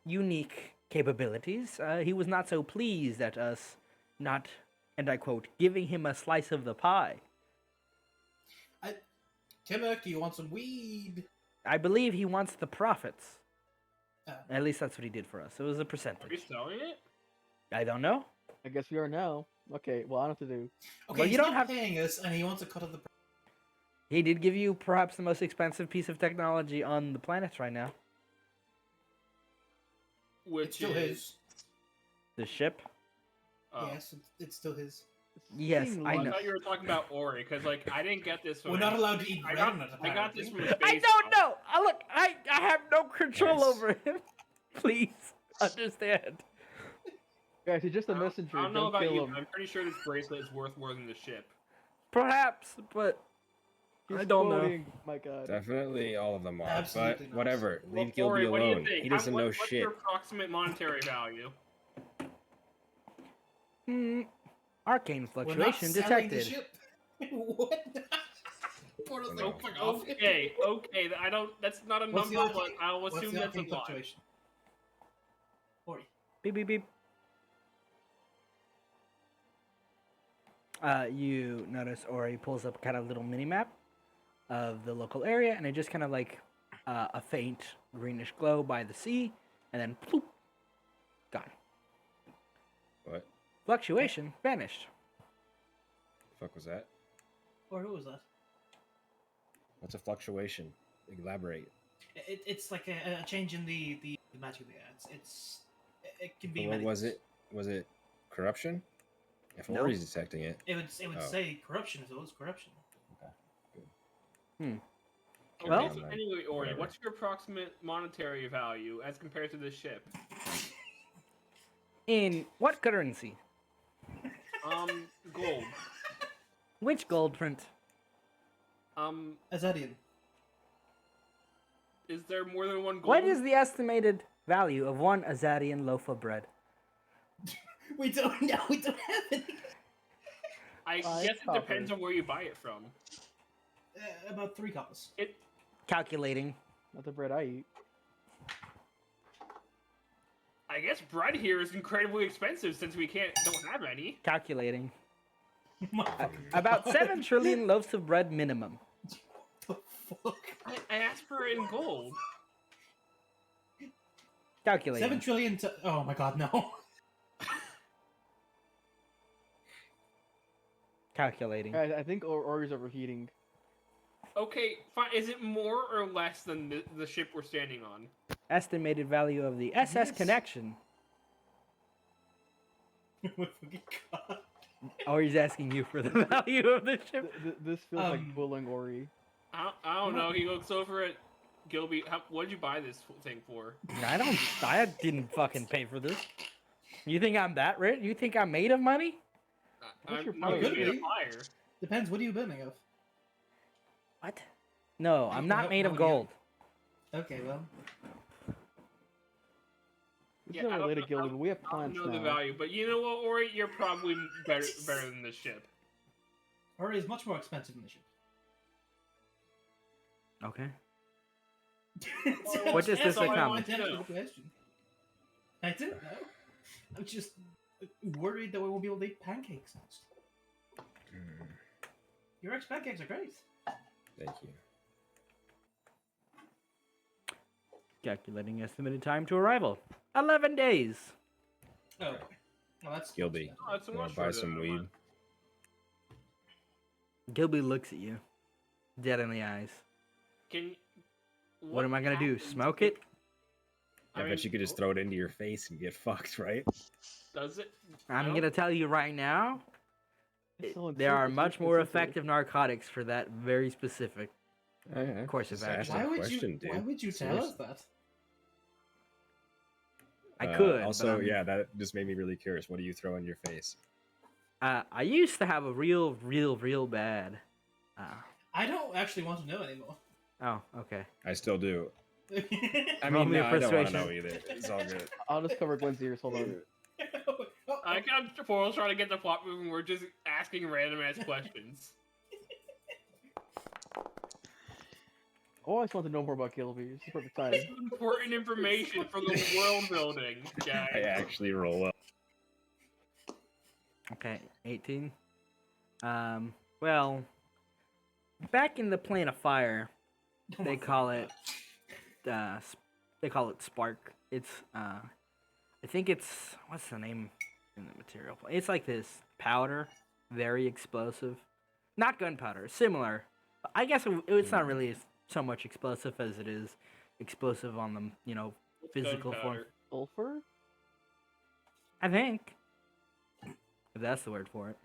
unique capabilities, he was not so pleased at us not, and I quote, giving him a slice of the pie. Timok, do you want some weed? I believe he wants the profits. Oh. At least that's what he did for us. It was a Are you percentage. selling it? I don't know. I guess we are now. Okay, well, I don't have to do. Okay, Well, he's you don't not have- paying us, and he wants a cut of the. He did give you perhaps the most expensive piece of technology on the planet right now. Which It's still is, his. The ship. oh. Yes, it's still his. Yes, Fucking I I know. thought you were talking about Ori, because like I didn't get this. When We're not allowed to eat I bread got, on it. I got this apparently. from a space. I don't know. Look, I have no control Yes. over him. Please understand. Guys, he's just a I don't- messenger. I don't know Don't about kill you, him. but I'm pretty sure this bracelet is worth more than the ship. Perhaps, but He's I don't know. quoting, my god. Definitely all of them are, Absolutely but not. whatever. Well, Leave Gilby Ori, what do you alone. think? He doesn't know what's shit. your approximate monetary value? Arcane We're not fluctuation selling the detected. ship. What? Portal's No. not fucking off. Okay, I don't. That's not a What's the number, but arcane- I'll What's assume the that's a arcane lot. fluctuation? Ori. Beep beep beep. You notice Ori pulls up kind of little mini map of the local area, and it just kind of like a faint greenish glow by the sea, and then ploop, gone. What Fluctuation vanished. the fuck was that? Or who was that? What's a fluctuation? Elaborate. It's like a change in the magic there. It can be. What many was things. it? Was it corruption? If No. Ori's detecting it. It would Oh. say corruption as well as corruption. Okay, Well- so anyway, Ori, Whatever. what's your approximate monetary value as compared to this ship? In what currency? Gold. Which gold print? Azadian. Is there more than one gold? What is the estimated value of one Azadian loaf of bread? We don't know. We don't have any. I Five guess it depends copper. on where you buy it from. About 3 coppers. Calculating. Not the bread I eat. I guess bread here is incredibly expensive since we don't have any. Calculating. Motherfucker. About 7 trillion loaves of bread minimum. The fuck? I asked for it in gold. Calculating. 7 trillion. Oh my god, no. Calculating. I think Ori's overheating. Okay, fine. Is it more or less than the ship we're standing on? Estimated value of the SS Yes. Connection. My fucking god. Or he's asking you for the value of the ship. This feels like Um, bullying Ori. I don't know. He looks over at Gilby. What did you buy this thing for? I didn't fucking pay for this. You think I'm that rich? You think I'm made of money? What's your I'm not price? gonna be a Could be. fire. Depends. What are you building of? What? No, I'm not How- made of how do you- gold. Okay, well. This Yeah, is I don't unrelated, know- Gilby, but we have I don't plants know the now. value, but you know what, Ori? You're probably better than this ship. Ori is much more expensive than the ship. Okay. Well, What does That's this all I accomplish? wanted to answer No. the question. I didn't know. I'm just worried that we won't be able to eat pancakes next. Mm, Your ex pancakes are great. thank you. Calculating estimated time to arrival. 11 days. Oh, well, that's Gilby, Oh, it's you much want to buy shorter some than weed? mine. Gilby looks at you. Dead in the eyes. What am I gonna do? happens Smoke if- it? I bet you could just throw it into your face and get fucked, right? Does it? I'm don't- gonna tell you right now. It's still There are insensitive, much more insensitive. effective narcotics for that very specific. Course of Just asked action. a Why would question, you? dude. Why would you tell us that? I could. Also, but yeah, that just made me really curious. What do you throw in your face? I used to have a real bad. I don't actually want to know anymore. Oh, okay. I still do. I Roll mean, me a no, I don't want to persuasion. know either. It's all good. I'll just cover Glenn's ears. Hold on. I got Portal's trying to get the plot moving. We're just asking random ass questions. I always want to know more about Gilby. This is perfect time. This is important information for the world building, guys. I actually roll up. Okay, 18. Well, back in the plane of fire, they call it spark. It's I think it's what's the name in the material? It's like this powder, very explosive. Not gunpowder, similar. I guess it's not really so much explosive as it is explosive on the physical form. Gunpowder. Sulfur? I think if that's the word for it.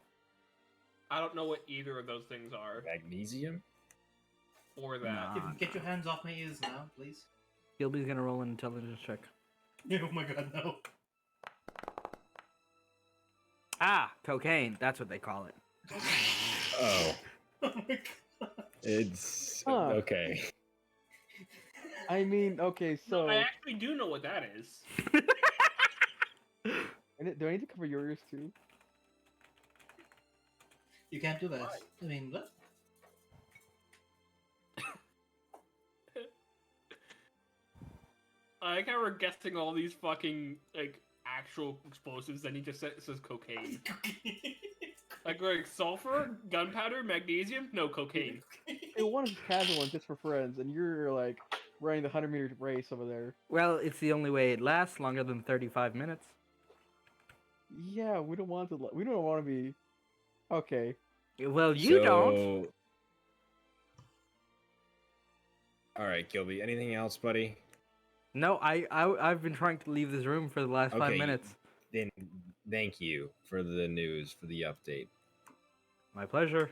I don't know what either of those things are, Magnesium? or that. Nah. Get your hands off my ears now, please. Gilby's gonna roll an intelligence check. Oh my god, no. Ah, cocaine. That's what they call it. Oh, Oh my god. it's Huh. okay. I mean, okay, so... I actually do know what that is. Do I need to cover your ears too? You can't do that. I mean, what? I like how we're guessing all these fucking like actual explosives, and he just says cocaine. Like we're like sulfur, gunpowder, magnesium, no cocaine. Hey, one is casual and just for friends, and you're like running the 100-meter race over there. Well, it's the only way it lasts longer than 35 minutes. Yeah, we don't want to. We don't want to be. Okay. Well, you don't. So- All right, Gilby. Anything else, buddy? No, I've been trying to leave this room for the last 5 Okay. minutes. Then thank you for the news, for the update. My pleasure.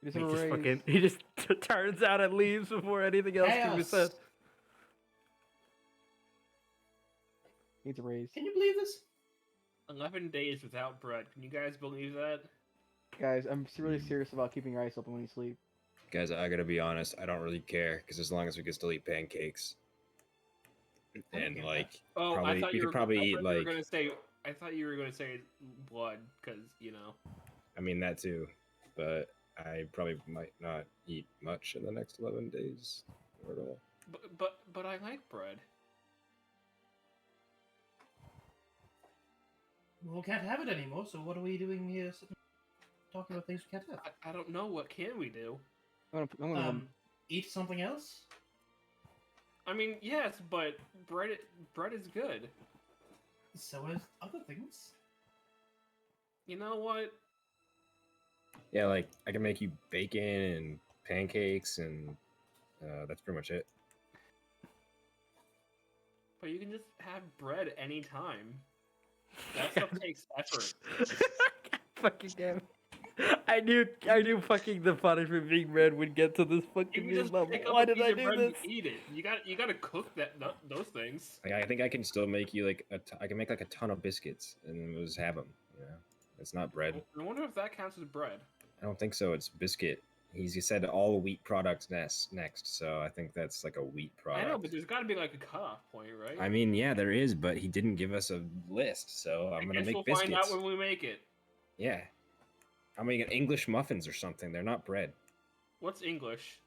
We just He have a just race. fucking he just turns out and leaves before anything else can be Chaos. said. Needs a raise. Can you believe this? 11 days without bread. Can you guys believe that? Guys, I'm really serious about keeping your eyes open when you sleep. Guys, I gotta be honest. I don't really care because as long as we can still eat pancakes, and get like Oh, probably I thought we you could were, probably I eat thought you were like gonna say. I thought you were gonna say blood, because you know. I mean that too, but I probably might not eat much in the next 11 days or at all. But I like bread. Well, we can't have it anymore, so what are we doing here sitting talking about things we can't have? I don't know, what can we do? I'm gonna Eat something else? I mean, yes, but bread is good. So is other things. You know what? Yeah, like I can make you bacon and pancakes, and that's pretty much it. But you can just have bread anytime. That stuff takes effort. Fucking damn. I knew fucking the punishment being red would get to this You fucking can just level. pick up Why a did piece I of do bread this? and eat it. You gotta cook those things. Like I think I can still make you like I can make like a ton of biscuits and then we'll just have them. You know, it's not bread. I wonder if that counts as bread. I don't think so. It's biscuit. He said all wheat products next, so I think that's like a wheat product. I know, but there's got to be like a cutoff point, right? I mean, yeah, there is, but he didn't give us a list, so I'm I gonna guess make we'll biscuits. find out when we make it. Yeah, I'm making English muffins or something. They're not bread. What's English?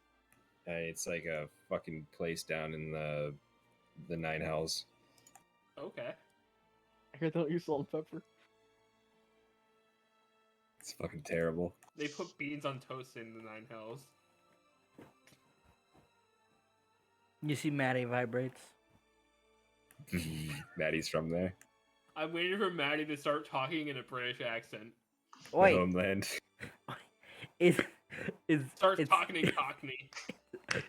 It's like a fucking place down in the Nine Hells. Okay. I hear they don't use salt and pepper. It's fucking terrible. They put beans on toast in the Nine Hells. You see Maddie vibrates. Maddie's from there. I'm waiting for Maddie to start talking in a British accent. The Wait, homeland. is Starts it's, talking in Cockney.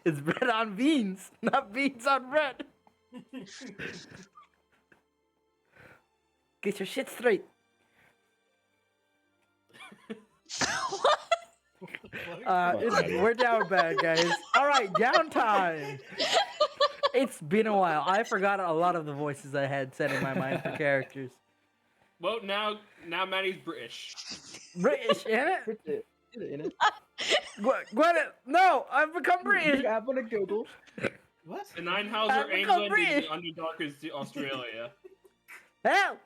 it's bread on beans, not beans on bread. Get your shit straight. We're down bad, guys. All right, downtime. It's been a while. I forgot a lot of the voices I had set in my mind for characters. Well, now Maddie's British. British, ain't it? Put it in it. Gwyneth, no, I've become British. You happen to Google. What? The Nine Hells I've are become England British. and the Underdark is Australia. Help!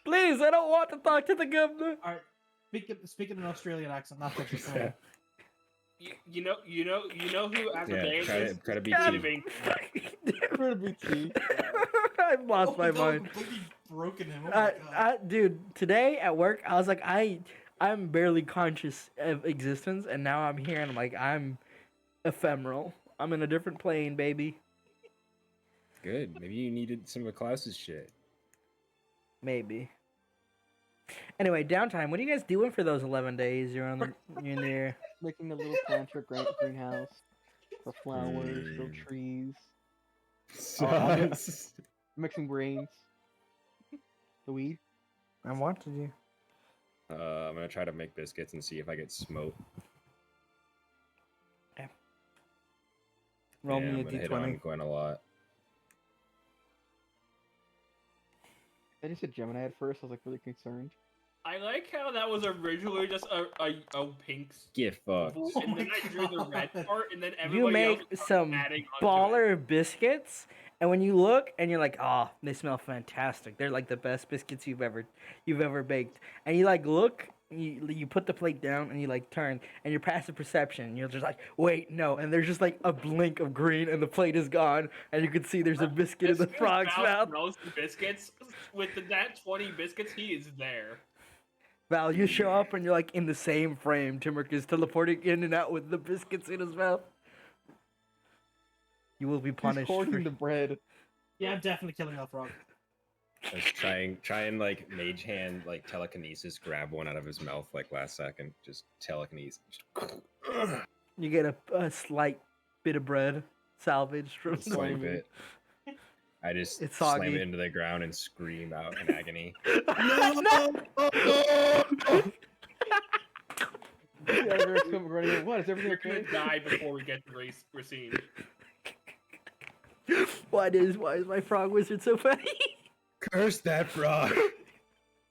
Please, I don't want to talk to the governor. Alright, speaking an Australian accent, not Texas. Go ahead. You know who Amadeus Yeah, is? try to be God. cheap. Pretty BT. I've lost my Oh, no, mind. completely broken him. Oh my God. Dude, today at work, I was like, I'm barely conscious of existence, and now I'm here, and I'm like, I'm ephemeral. I'm in a different plane, baby. Good. Maybe you needed some of Klaus's shit. Maybe. Anyway, downtime. What are you guys doing for those 11 days you're in there? Making a little plant or greenhouse for flowers, grow Mm. trees, Sus. mixing brains. The weed. I'm watching you. I'm gonna try to make biscuits and see if I get smote. Roll Yeah, me a I'm gonna hit on d20. Gwen a lot. I just said Gemini at first. I was like really concerned. I like how that was originally just a pink Get fucked. symbol, and then I drew the red part, and then You everybody make else started some adding onto it. baller biscuits, and when you look and you're like, oh, they smell fantastic. They're like the best biscuits you've ever baked. And you like look you put the plate down and you like turn and you're passive perception. And you're just like, wait, no, and there's just like a blink of green and the plate is gone and you can see there's a biscuit in the frog's mouth. Smells the biscuits with the nat 20 biscuits. He is there. Val, you show up and you're like in the same frame. Timurk is teleporting in and out with the biscuits in his mouth. You will be He's punished. hoarding the bread. Yeah, I'm definitely killing that frog. Let's try and like mage hand like telekinesis, grab one out of his mouth like last second. Just telekinesis. You get a slight bit of bread salvaged from the Slight bit. I just It's slam soggy. it into the ground and scream out in agony. The editor come running in. What is everything You're gonna okay? die before we get to Racine. Why is my frog wizard so funny? Curse that frog!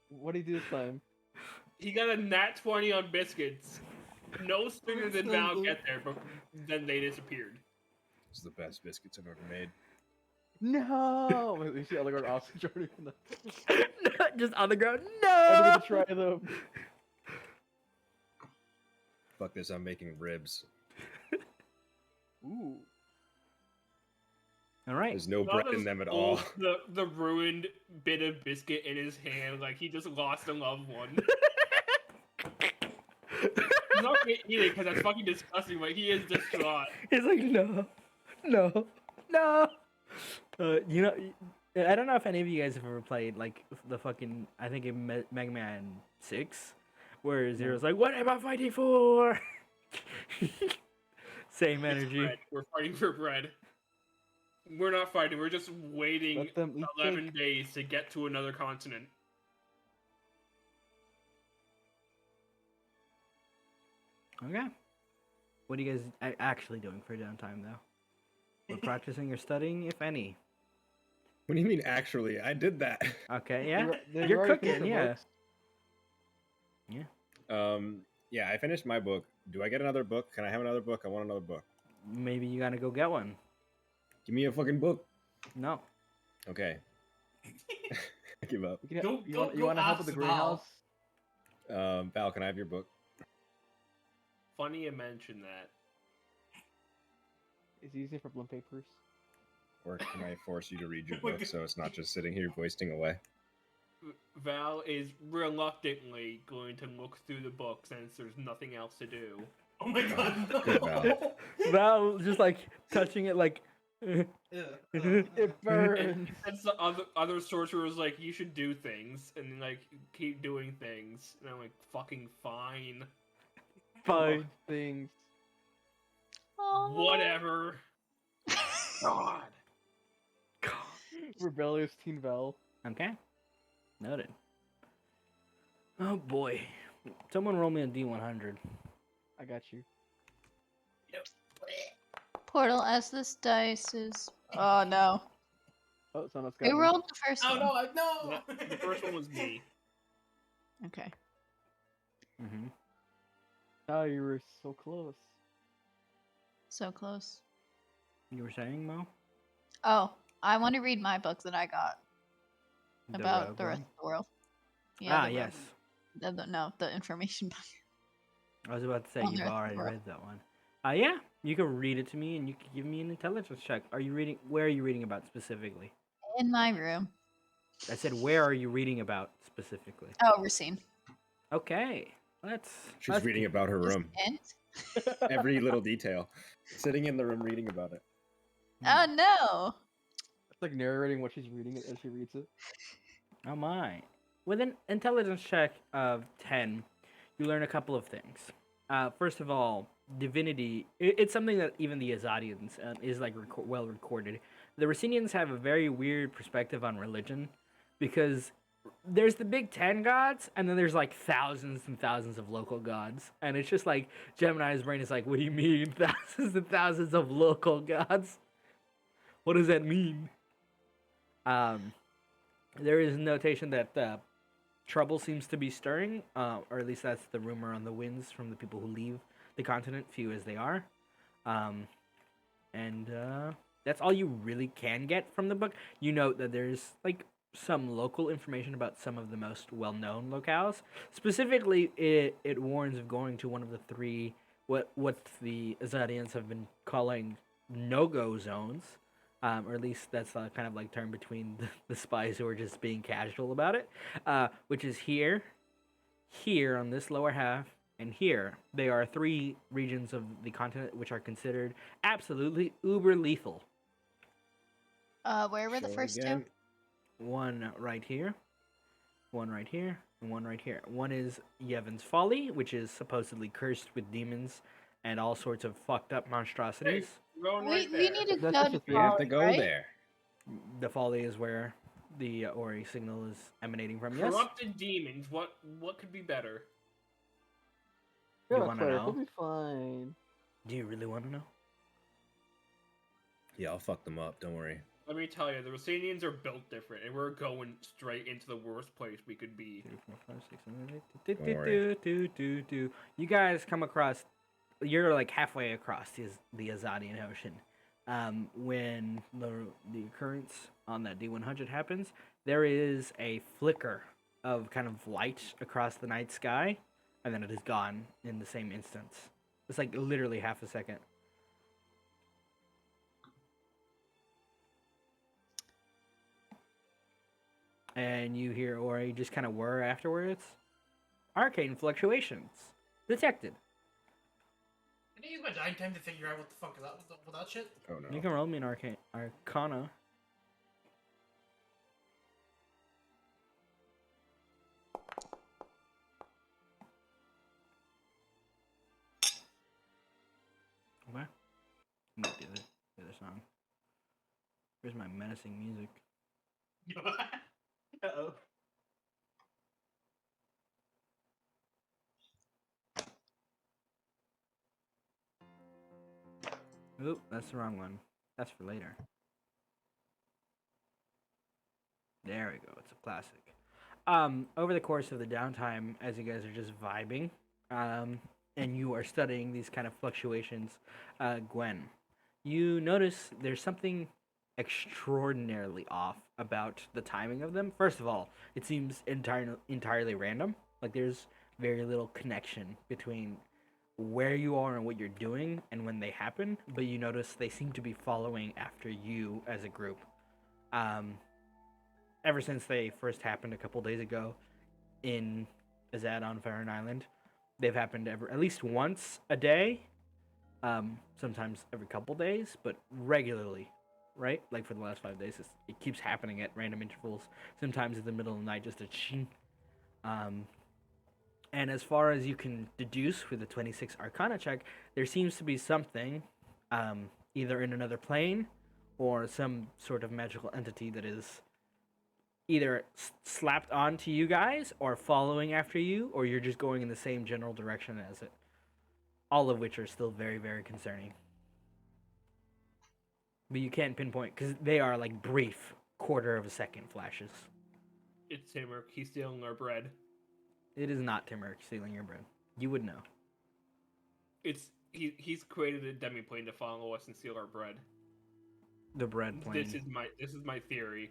What did he do this time? He got a nat 20 on biscuits. No sooner did Val get there, but then they disappeared. It's the best biscuits I've ever made. No! Wait, you see Eligard also joining from the... Just on the ground. I No. didn't try them. Fuck this, I'm making ribs. Ooh. All right. There's no Not bread in as them at old, all. The ruined bit of biscuit in his hand, like he just lost a loved one. He's not gonna eat it because that's fucking disgusting, but he is distraught. He's like, no, no, no. You know, I don't know if any of you guys have ever played like the fucking, I think in Mega Man 6, where Zero's like, what am I fighting for? Same It's energy. bread. We're fighting for bread. We're not fighting. We're just waiting Let them eat 11 cake. days to get to another continent. Okay. What are you guys actually doing for downtime, though? We're practicing or studying, if any. What do you mean, actually? I did that. Okay, yeah. They've You're already cooking, finished the yeah. books. Yeah, I finished my book. Do I get another book? Can I have another book? I want another book. Maybe you gotta go get one. Give me a fucking book. No. Okay. I give up. You, Go- you, go- want, you go want to help with the ask Val. greenhouse? Val, can I have your book? Funny you mention that. It's easier for blunt papers. Or can I force you to read your Oh my book God. so it's not just sitting here wasting away? Val is reluctantly going to look through the book since there's nothing else to do. Oh my god, Good no! Val just like touching it like. Yeah. It burns. And the other sorcerers like, you should do things, and like keep doing things. And I'm like, fucking fine. Fine. Things. Aw. Whatever. God. Rebellious Teen Val. Okay. Noted. Oh boy. Someone roll me a D100. I got you. Portal, as this dice is. Oh no. Oh, someone else got Who me. rolled the first Oh one? no, no! The first one was me. Okay. Mm-hmm. Oh, you were so close. So close. You were saying, Mo? Oh, I want to read my book that I got about rogue the rest one? of the world. Ah, the rogue yes. one. No, the information book. I was about to say On you've the rest of the already world. read that one. Yeah. You can read it to me, and you can give me an intelligence check. Are you reading? Where are you reading about specifically? In my room. I said, where are you reading about specifically? Oh, Racine. Okay. Let's. She's reading about her room. And? Every little detail. Sitting in the room reading about it. Oh no. It's like narrating what she's reading as she reads it. Oh my. With an intelligence check of 10, you learn a couple of things. First of all, divinity, it's something that even the Azadians is like well recorded. The Racinians have a very weird perspective on religion because there's the big 10 gods and then there's like thousands and thousands of local gods. And it's just like Gemini's brain is like, what do you mean thousands and thousands of local gods? What does that mean? There is notation that trouble seems to be stirring, or at least that's the rumor on the winds from the people who leave the continent, few as they are. And that's all you really can get from the book. You note that there's like some local information about some of the most well-known locales. Specifically, it warns of going to one of the three what the Azadians have been calling no-go zones, or at least that's kind of like term between the spies who are just being casual about it, which is here on this lower half, and here. They are three regions of the continent which are considered absolutely uber lethal. Where were the Show first again. One right here, one right here, and one right here. One is Yevon's Folly, which is supposedly cursed with demons and all sorts of fucked up monstrosities. We're going two? right We there. need to That's go just to a We have to Folly, go right? there. The Folly is where the Ori signal is emanating from. Yes. Corrupted demons. What could be better? You Yeah, wanna Claire, know? we'll be fine. Do you really want to know? Yeah, I'll fuck them up. Don't worry. Let me tell you, the Racinians are built different, and we're going straight into the worst place we could be. 3, 4, 5, 6, 7, 8. Don't worry. You guys come across. You're like halfway across the Azadian Ocean. When the occurrence on that D100 happens, there is a flicker of kind of light across the night sky, and then it is gone in the same instance. It's like literally half a second. And you hear Ori just kind of whir afterwards. Arcane fluctuations detected. Can I use my dying time to figure out what the fuck is that with that shit? Oh no. You can roll me an Arcana. Okay. I'm gonna do the other song. Where's my menacing music? Uh-oh. Oop, that's the wrong one. That's for later. There we go. It's a classic. Over the course of the downtime, as you guys are just vibing, and you are studying these kind of fluctuations, Gwen, you notice there's something extraordinarily off about the timing of them. First of all, it seems entirely random. Like there's very little connection between where you are and what you're doing and when they happen, but you notice they seem to be following after you as a group. Ever since they first happened a couple days ago in Azad on Farron Island, they've happened at least once a day, sometimes every couple days, but regularly, right? Like for the last 5 days, it keeps happening at random intervals, sometimes in the middle of the night, just a ching. And as far as you can deduce with the 26 Arcana check, there seems to be something, either in another plane or some sort of magical entity that is either slapped onto you guys or following after you, or you're just going in the same general direction as it. All of which are still very, very concerning. But you can't pinpoint because they are like brief quarter of a second flashes. It's Timur. He's stealing our bread. It is not Timur stealing your bread. You would know. He's created a demi-plane to follow us and steal our bread. The bread plane. This is my theory.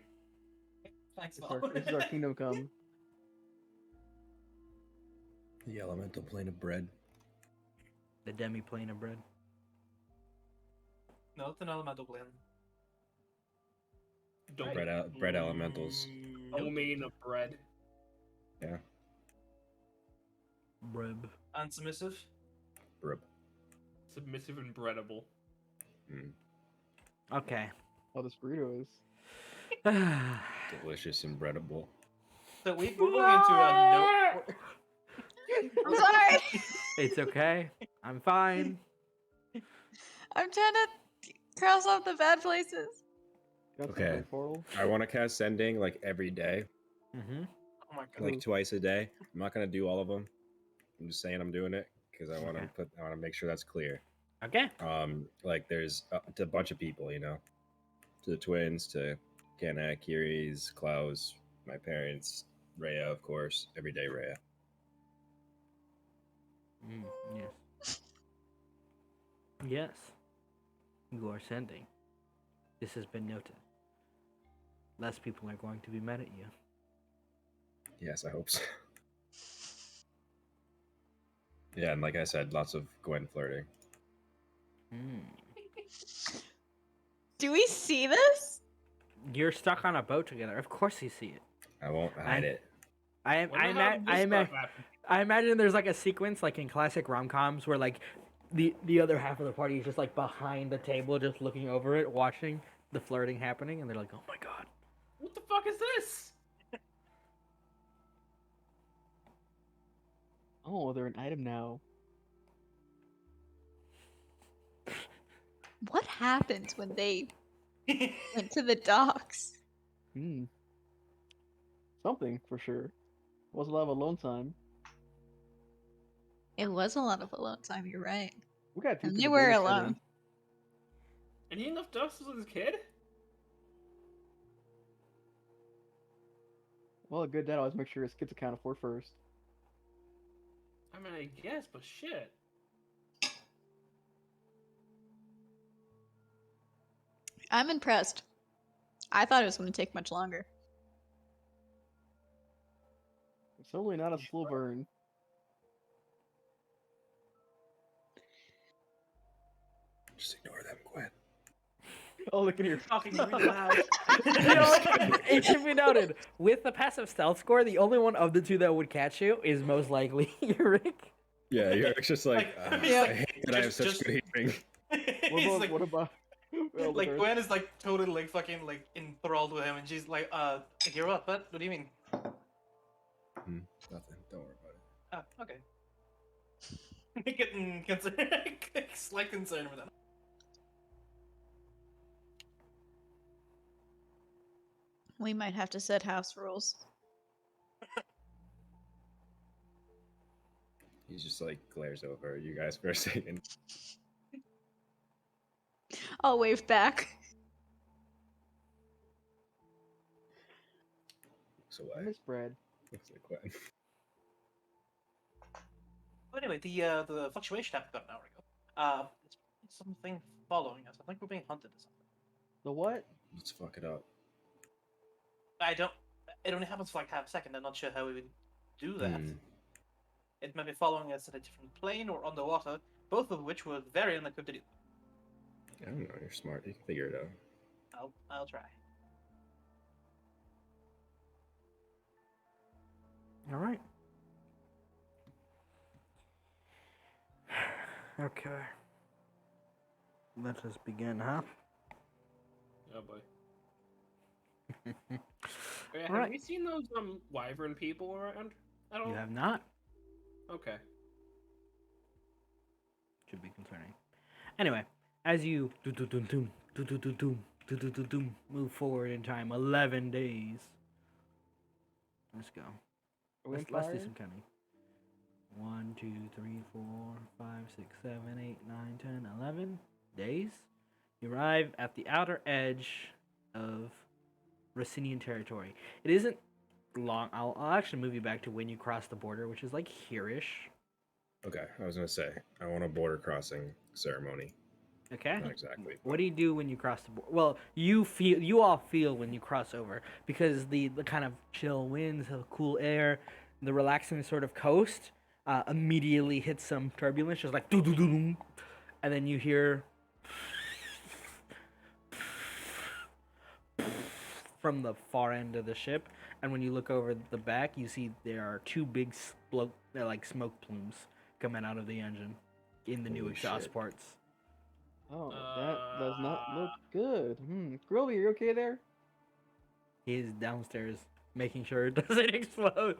Thanks, This is our kingdom come. The elemental plane of bread. The demi plane of bread. No, it's an elemental plane. Don't Bread elementals. domain of bread. Yeah. Bread. And submissive. Brub. Submissive and breadable. Okay. Oh, this burrito is. Delicious and breadable. So we're going into a no. I'm sorry. It's okay. I'm fine. I'm trying to cross off the bad places. Got some Okay. kind of portal. I want to cast sending like every day, Mm-hmm. Oh my god. like twice a day. I'm not gonna do all of them. I'm just saying I'm doing it because I want to Okay. I want to make sure that's clear. Okay. Like there's to a bunch of people, you know, to the twins, to Kenna, Kiri's, Klaus, my parents, Rhea, of course, everyday Rhea. Yes. Yes. You are sending. This has been noted. less people are going to be mad at you. Yes, I hope so. Yeah, and like I said, lots of Gwen flirting. Do we see this? You're stuck on a boat together. Of course you see it. I won't hide it. I imagine there's like a sequence like in classic rom-coms where like the other half of the party is just like behind the table just looking over it watching the flirting happening and they're like, oh my god. What the fuck is this? Oh, they're an item now. What happened when they went to the docks? Hmm. Something for sure. Was a lot of alone time. It was a lot of alone time, you're right. We got two. And to they the were base, I alone. think. And he left us with his kid? Well, a good dad always makes sure his kids accounted for first. I mean, I guess, but shit. I'm impressed. I thought it was going to take much longer. It's certainly not a slow burn. Just ignore them, Gwen. Oh, look at here. Talking really loud. You know, it should be noted, with the passive stealth score, the only one of the two that would catch you is most likely Rick. Yeah, you're just like, Yeah. I hate that I have such Just- good hearing. He's like, What about? Well, like there's- Gwen is like totally like fucking like enthralled with him, and she's like, you're what? What do you mean? Nothing. Don't worry about it. Oh, okay. Getting concerned, slight concern with that. We might have to set house rules. He's just like glares over at you guys for a second. I'll wave back. Looks away. Miss Brad. Looks like Gwen. But anyway, the fluctuation happened about an hour ago. It's something following us. I think we're being hunted or something. The what? Let's fuck it up. It only happens for like half a second. I'm not sure how we would do that. Hmm. It might be following us in a different plane or underwater, both of which were very unequipped to do. I don't know. You're smart. You can figure it out. I'll try. All right. Okay. Let us begin, huh? Oh boy. Wait, have Alright. we seen those wyvern people around at all? You have not. Okay. Should be concerning. Anyway, as you move forward in time 11 days. Let's go. Let's do some counting. 1, 2, 3, 4, 5, 6, 7, 8, 9, 10, 11 days. You arrive at the outer edge of Racine territory. It isn't long. I'll actually move you back to when you cross the border, which is like here-ish. Okay, I was gonna say I want a border crossing ceremony. Okay. Not exactly. What do you do when you cross the border? Well, you all feel when you cross over because the kind of chill winds, the cool air, the relaxing sort of coast immediately hits some turbulence, just like doo-doo-doo-doo. And then you hear from the far end of the ship, and when you look over the back, you see there are two big smoke plumes coming out of the engine in the new Holy exhaust shit. ports. Oh, that does not look good. Groovy, you okay there? He is downstairs making sure it doesn't explode.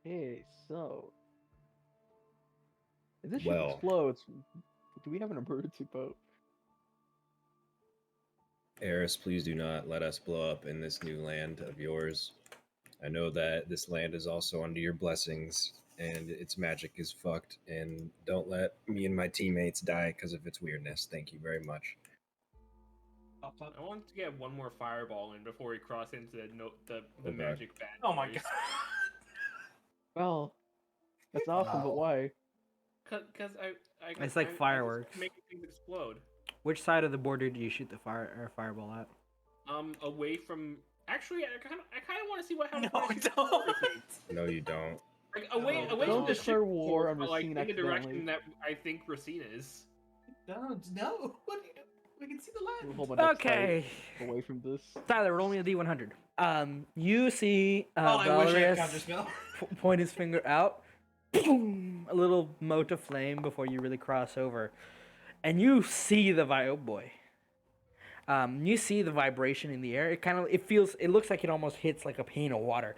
Okay, so if this ship Well. explodes, do we have an emergency boat? Eris, please do not let us blow up in this new land of yours. I know that this land is also under your blessings, and its magic is fucked. And don't let me and my teammates die because of its weirdness. Thank you very much. I want to get one more fireball in before we cross into the Okay. magic band. Oh my god. Well, that's awesome, but why? Because It's like fireworks. Making things explode. Which side of the border do you shoot the fireball at? away from. Actually, I kind of want to see what happens. No, when I shoot don't. Racine. No, you don't. Like away No, from don't the declare ship war port, on but like Racine in the direction accidentally. that I think Racine is. Don't. No. What are you doing? We can see the We'll land. hold my next fight Okay. away from this. Tyler, roll me a D100. You see Oh, I wish I had Valerius counterspell. point his finger out. Boom! A little mote of flame before you really cross over. And you see the oh boy. You see the vibration in the air. It looks like it almost hits like a pane of water.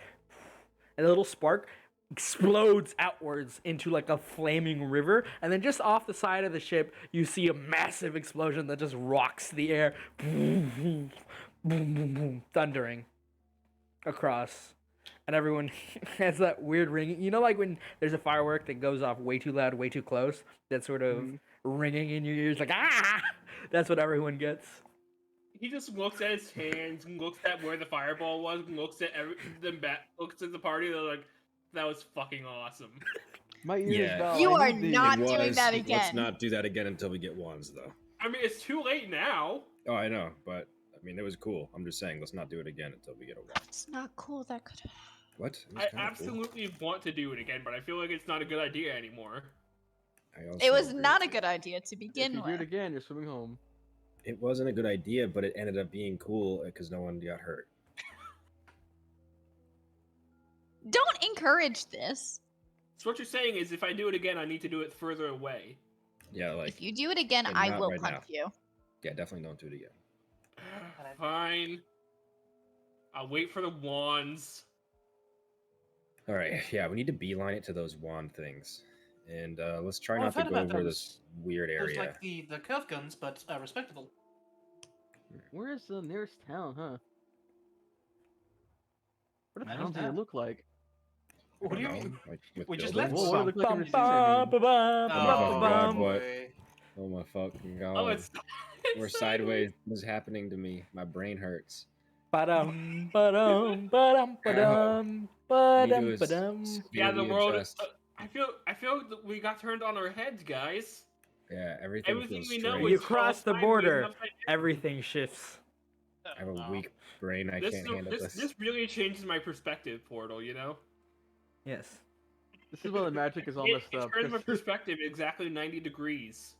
And a little spark explodes outwards into like a flaming river, and then just off the side of the ship you see a massive explosion that just rocks the air. Boom, boom, boom, boom, boom, thundering across, and everyone has that weird ringing, you know, like when there's a firework that goes off way too loud, way too close, that sort of ringing in your ears, like ah. That's what everyone gets. He just looks at his hands, and looks at where the fireball was, and looks at looks at the party. They're like, "That was fucking awesome." My ears, Yeah. Val, You I are need these. not It doing was. that Let's again. not do that again until we get wands, though. I mean, it's too late now. Oh, I know, but I mean, it was cool. I'm just saying, let's not do it again until we get a wand. It's not cool. That could. What? It was I kinda cool. absolutely want to do it again, but I feel like it's not a good idea anymore. I also It was agree not a with you. good idea to If begin you do it with. again, you're swimming home. It wasn't a good idea, but it ended up being cool because no one got hurt. Don't encourage this. So what you're saying is, if I do it again, I need to do it further away. Yeah, like If you do it again, and I not will right punch now. you. yeah, definitely don't do it again. Fine. I'll wait for the wands. All right, yeah, we need to beeline it to those wand things, and let's try Oh, not I've to heard go about over those. this weird There's area. like the curve guns, but respectable. Where is the nearest town, huh? What do I towns don't even know. look like? I What do you don't know, mean? Like, with We just buildings? left What do they look like in Bum, Racine, I bum, mean? ba-bum, Oh my ba-bum, God, bum. what? boy. Oh my fucking god! Oh, it's We're sideways. What's happening to me? My brain hurts. Ba-dum, ba-dum, ba-dum, ba-dum, I need ba-dum, to ba-dum. Yeah, the severely world. adjust. I feel that we got turned on our heads, guys. Yeah, everything Everything feels we know strange. You is all cross the sideways border. and upside down. Everything shifts. I have a weak brain. I This can't handle this. this really changes my perspective, Portal. You know, Yes. This is where the magic is all it, messed it up. turns my 'cause- perspective exactly 90 degrees.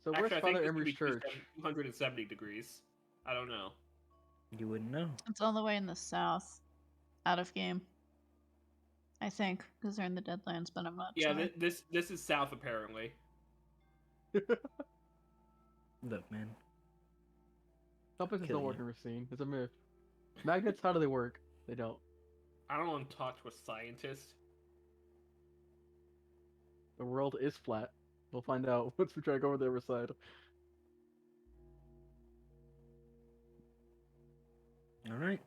So where's Actually, I think Father this could Emery's be church? 270 degrees. I don't know. You wouldn't know. It's all the way in the south, out of game. I think because they're in the Deadlands, but I'm not Yeah, sure. this is south apparently. Look, man. Compasses Kill don't work you. in Racine. It's a myth. Magnets, how do they work? They don't. I don't want to talk to a scientist. The world is flat. We'll find out once we try to go over the other side. All right.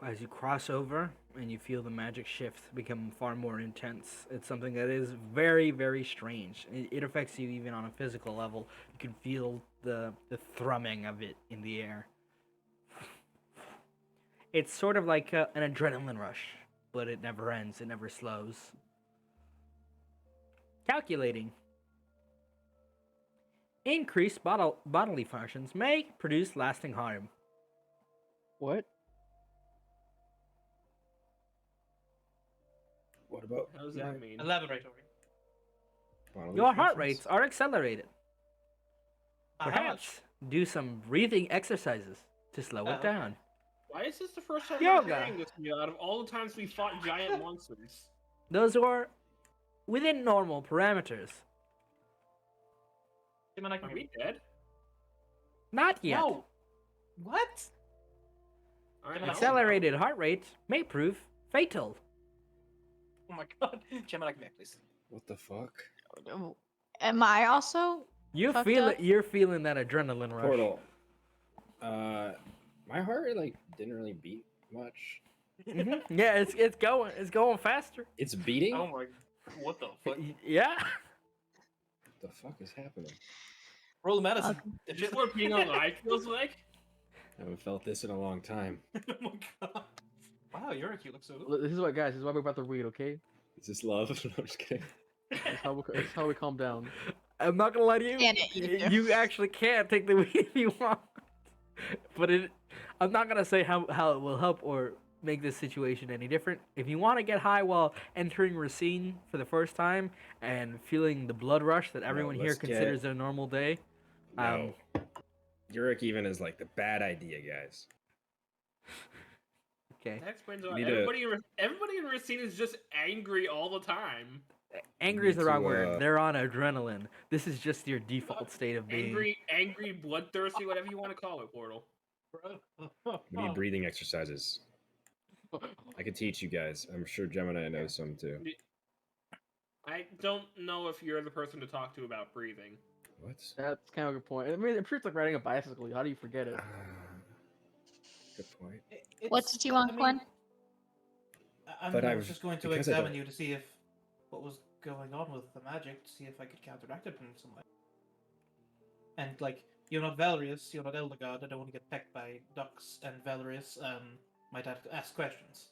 As you cross over and you feel the magic shift become far more intense, it's something that is very, very strange. It affects you even on a physical level. You can feel the thrumming of it in the air. It's sort of like an adrenaline rush, but it never ends. It never slows. Calculating. Increased bodily functions may produce lasting harm. What? What about How does that mean? Elaborate, Ori. bodily Your heart functions? rates are accelerated. How much? Perhaps do some breathing exercises to slow it okay. down. Why is this the first time Yoga. I'm hearing this to me out of all the times we fought giant monsters? Those are within normal parameters. Are we dead? Not yet. No. What? Alright, Gemini- Accelerated heart rate may prove fatal. Oh my god. Gemini, come here, please. What the fuck? Am I also? You Fucked feel up. it. You're feeling that adrenaline rush. Portal. My heart rate like didn't really beat much. Mhm. Yeah, it's going. It's going faster. It's beating. Oh my. What the fuck? Yeah. What the fuck is happening? Roll medicine. Is this what being alive feels like? I haven't felt this in a long time. Oh my god. Wow, your IQ looks so good. This is what, guys. This is why we're about to read, okay? Is this love? No, I'm just kidding. That's how we calm down. I'm not gonna lie to you. Can it, you do. You actually can take the weed if you want, but I'm not gonna say how it will help or make this situation any different. If you want to get high while entering Racine for the first time and feeling the blood rush that everyone here let's get- considers a normal day, No. Uric even is like the bad idea, guys. okay. That explains You why need to- everybody in Racine is just angry all the time. Angry is the need wrong to, word. They're on adrenaline. This is just your default state of being. Angry, bloodthirsty, whatever you want to call it, Portal. We need breathing exercises. I could teach you guys. I'm sure Gemini knows some too. I don't know if you're the person to talk to about breathing. What? That's kind of a good point. I mean, I'm sure it's like riding a bicycle. How do you forget it? Good point. What did you want, Glenn? I But was I've- just going to because I examine don't- you to see if what was going on with the magic, to see if I could counteract it in some way. And like, you're not Valerius, you're not Elder God. I don't want to get pecked by ducks, and Valerius might have to ask questions.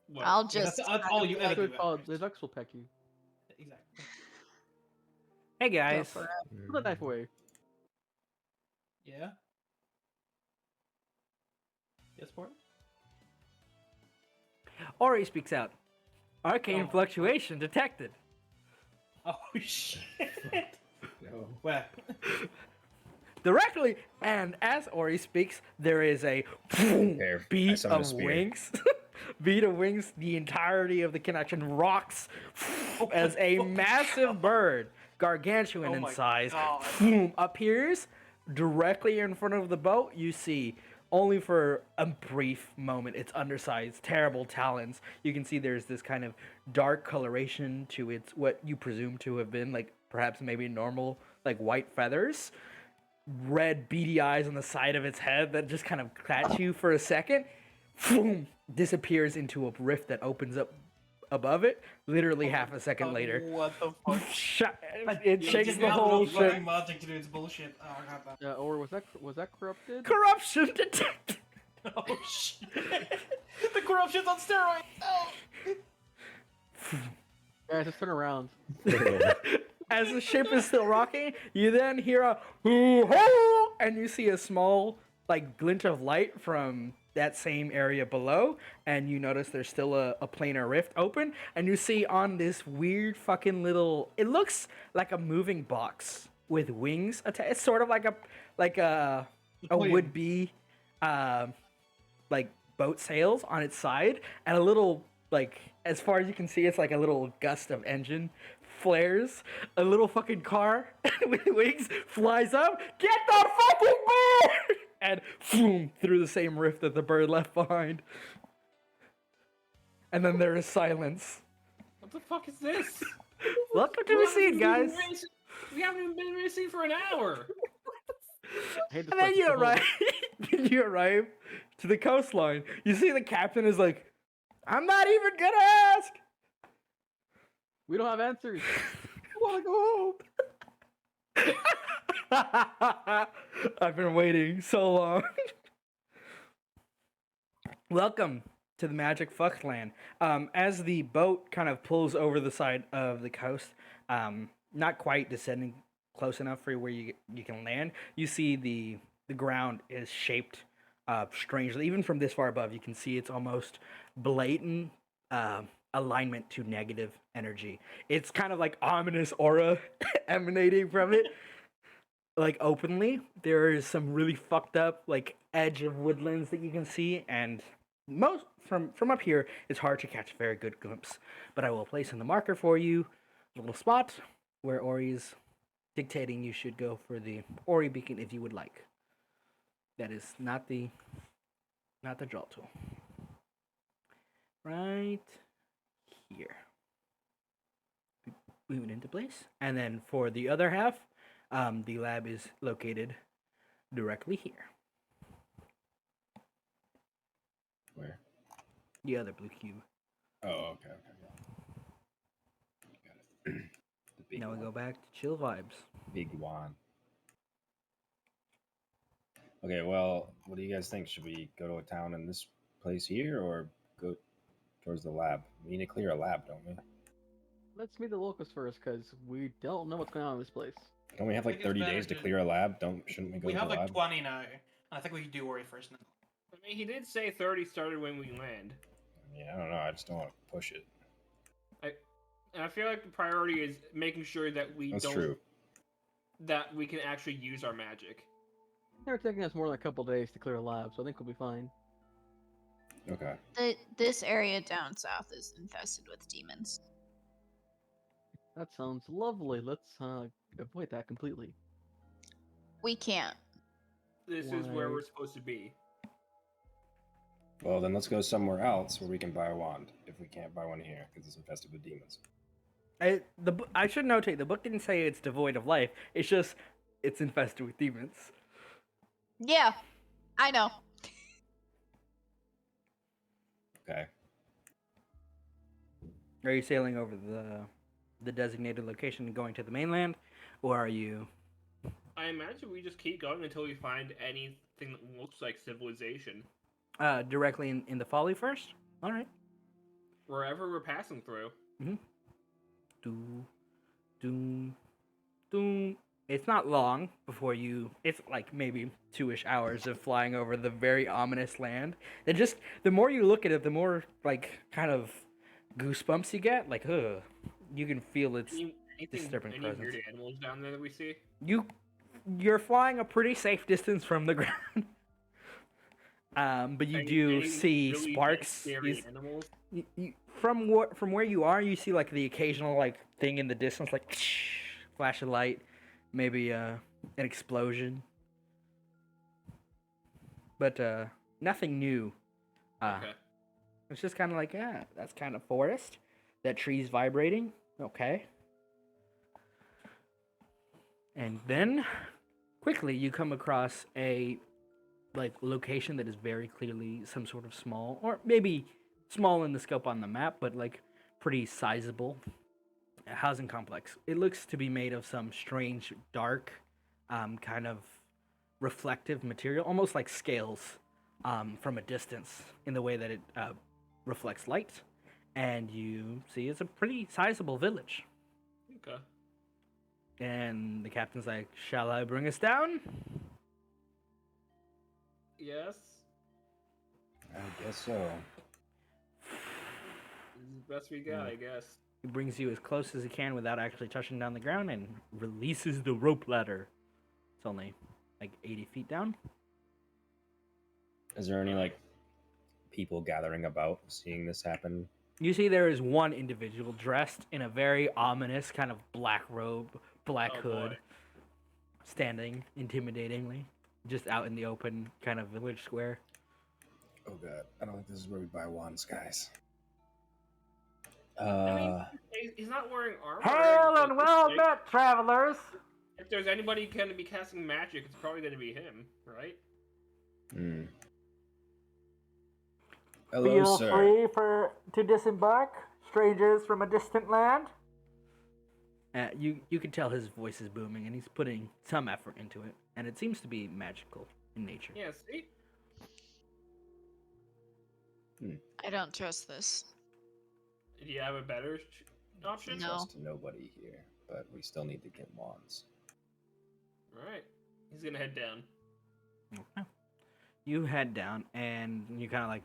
What? I'll Yeah, just. that's all you That's ever good do. call. at The first. ducks will peck you. Exactly. Hey go guys. for it. Put that knife away. Yeah. Yes, Martin? Ori speaks out. Arcane Oh. fluctuation detected. Oh shit! No. Where? Directly, and as Ori speaks, there is a I beat summon a of spear. wings. Beat of wings. The entirety of the connection rocks as a massive bird, gargantuan Oh in my size, God. appears directly in front of the boat. You see, only for a brief moment, its undersized, terrible talons. You can see there's this kind of dark coloration to its what you presume to have been like perhaps maybe normal like white feathers. Red beady eyes on the side of its head that just kind of catch you for a second, disappears into a rift that opens up above it. Literally half a second later, What the fuck? it shakes the whole ship. Magic to do its bullshit. Oh, I got that. Or was that corrupted? Corruption detected. Oh shit! The corruption's on steroids. Oh. Guys, let's turn around. As the ship is still rocking, you then hear a hoo-hoo, and you see a small like glint of light from that same area below, and you notice there's still a planar rift open, and you see on this weird fucking little, it looks like a moving box with wings attached. It's sort of like a plane. would-be like boat sails on its side, and a little like, as far as you can see, it's like a little gust of engine flares. A little fucking car with wings flies up. Get the fucking bird! And boom, through the same rift that the bird left behind. And then there is silence. What the fuck is this? Welcome to Racine, guys. We haven't even been in Racine for an hour. I hate this And then place you so much. arrive. You arrive to the coastline. You see the captain is like, I'm not even gonna ask. We don't have answers. I want to go home. I've been waiting so long. Welcome to the Magic Fuck Land. As the boat kind of pulls over the side of the coast, not quite descending close enough for where you can land, you see the ground is shaped strangely. Even from this far above, you can see it's almost blatant alignment to negative energy. It's kind of like ominous aura emanating from it. Like openly, there is some really fucked up like edge of woodlands that you can see, and most from up here, it's hard to catch a very good glimpse. But I will place in the marker for you a little spot where Ori's dictating you should go for the Ori beacon if you would like. That is not the draw tool. Right here. Move it into place, and then for the other half, the lab is located directly here. Where? The other blue cube. Oh, okay. Got it. The big Now we one. go back to chill vibes. Big one. Okay, well, what do you guys think? Should we go to a town in this place here or go towards the lab? We need to clear a lab, don't we? Let's meet the locals first, because we don't know what's going on in this place. Don't we have like think it's 30 better days to to- clear a lab? Shouldn't we go We to have the like lab? 20 now. I think we could do worry first now. I mean, he did say 30 started when we land. Yeah, I don't know. I just don't want to push it. And I feel like the priority is making sure that we That's don't true. that we can actually use our magic. They're taking us more than a couple days to clear a lab, so I think we'll be fine. Okay. This area down south is infested with demons. That sounds lovely. Let's avoid that completely. We can't. This is where Why? we're supposed to be. Well, then let's go somewhere else where we can buy a wand if we can't buy one here because it's infested with demons. I should notate the book didn't say it's devoid of life. It's just it's infested with demons. Yeah, I know. Okay. Are you sailing over the designated location and going to the mainland, or are you? I imagine we just keep going until we find anything that looks like civilization. Directly in the folly first? All right. Wherever we're passing through. Doom, doom, doom. It's not long before you. It's like maybe 2-ish hours of flying over the very ominous land. And just the more you look at it, the more like kind of goosebumps you get. Like, you can feel its disturbing Any presence. weird animals down there that we see? You're flying a pretty safe distance from the ground. But you do Any see really sparks. scary animals? From where you are, you see like the occasional like thing in the distance, like flash of light, maybe an explosion, but nothing new. Okay. It's just kind of like, yeah, that's kind of forest. That tree's vibrating. Okay. And then quickly you come across a like location that is very clearly some sort of small, or maybe small in the scope on the map, but like pretty sizable housing complex. It looks to be made of some strange dark kind of reflective material, almost like scales from a distance in the way that it reflects light. And you see it's a pretty sizable village. Okay. And the captain's like, shall I bring us down? Yes. I guess so. This is the best we got, I guess. He brings you as close as he can without actually touching down the ground and releases the rope ladder. It's only like 80 feet down. Is there any like people gathering about seeing this happen? You see there is one individual dressed in a very ominous kind of black robe, black Oh, hood, boy. standing intimidatingly, just out in the open kind of village square. Oh god, I don't think this is where we buy wands, guys. I mean, he's not wearing armor. Hail He's and just well big. met, travelers! If there's anybody going to be casting magic, it's probably going to be him, right? Hmm. Hello, sir. to disembark, strangers from a distant land. You can tell his voice is booming, and he's putting some effort into it, and it seems to be magical in nature. Yeah, see? I don't trust this. Do you have a better option? No. Trust nobody here, but we still need to get wands. Alright. He's going to head down. Okay. You head down, and you kind of like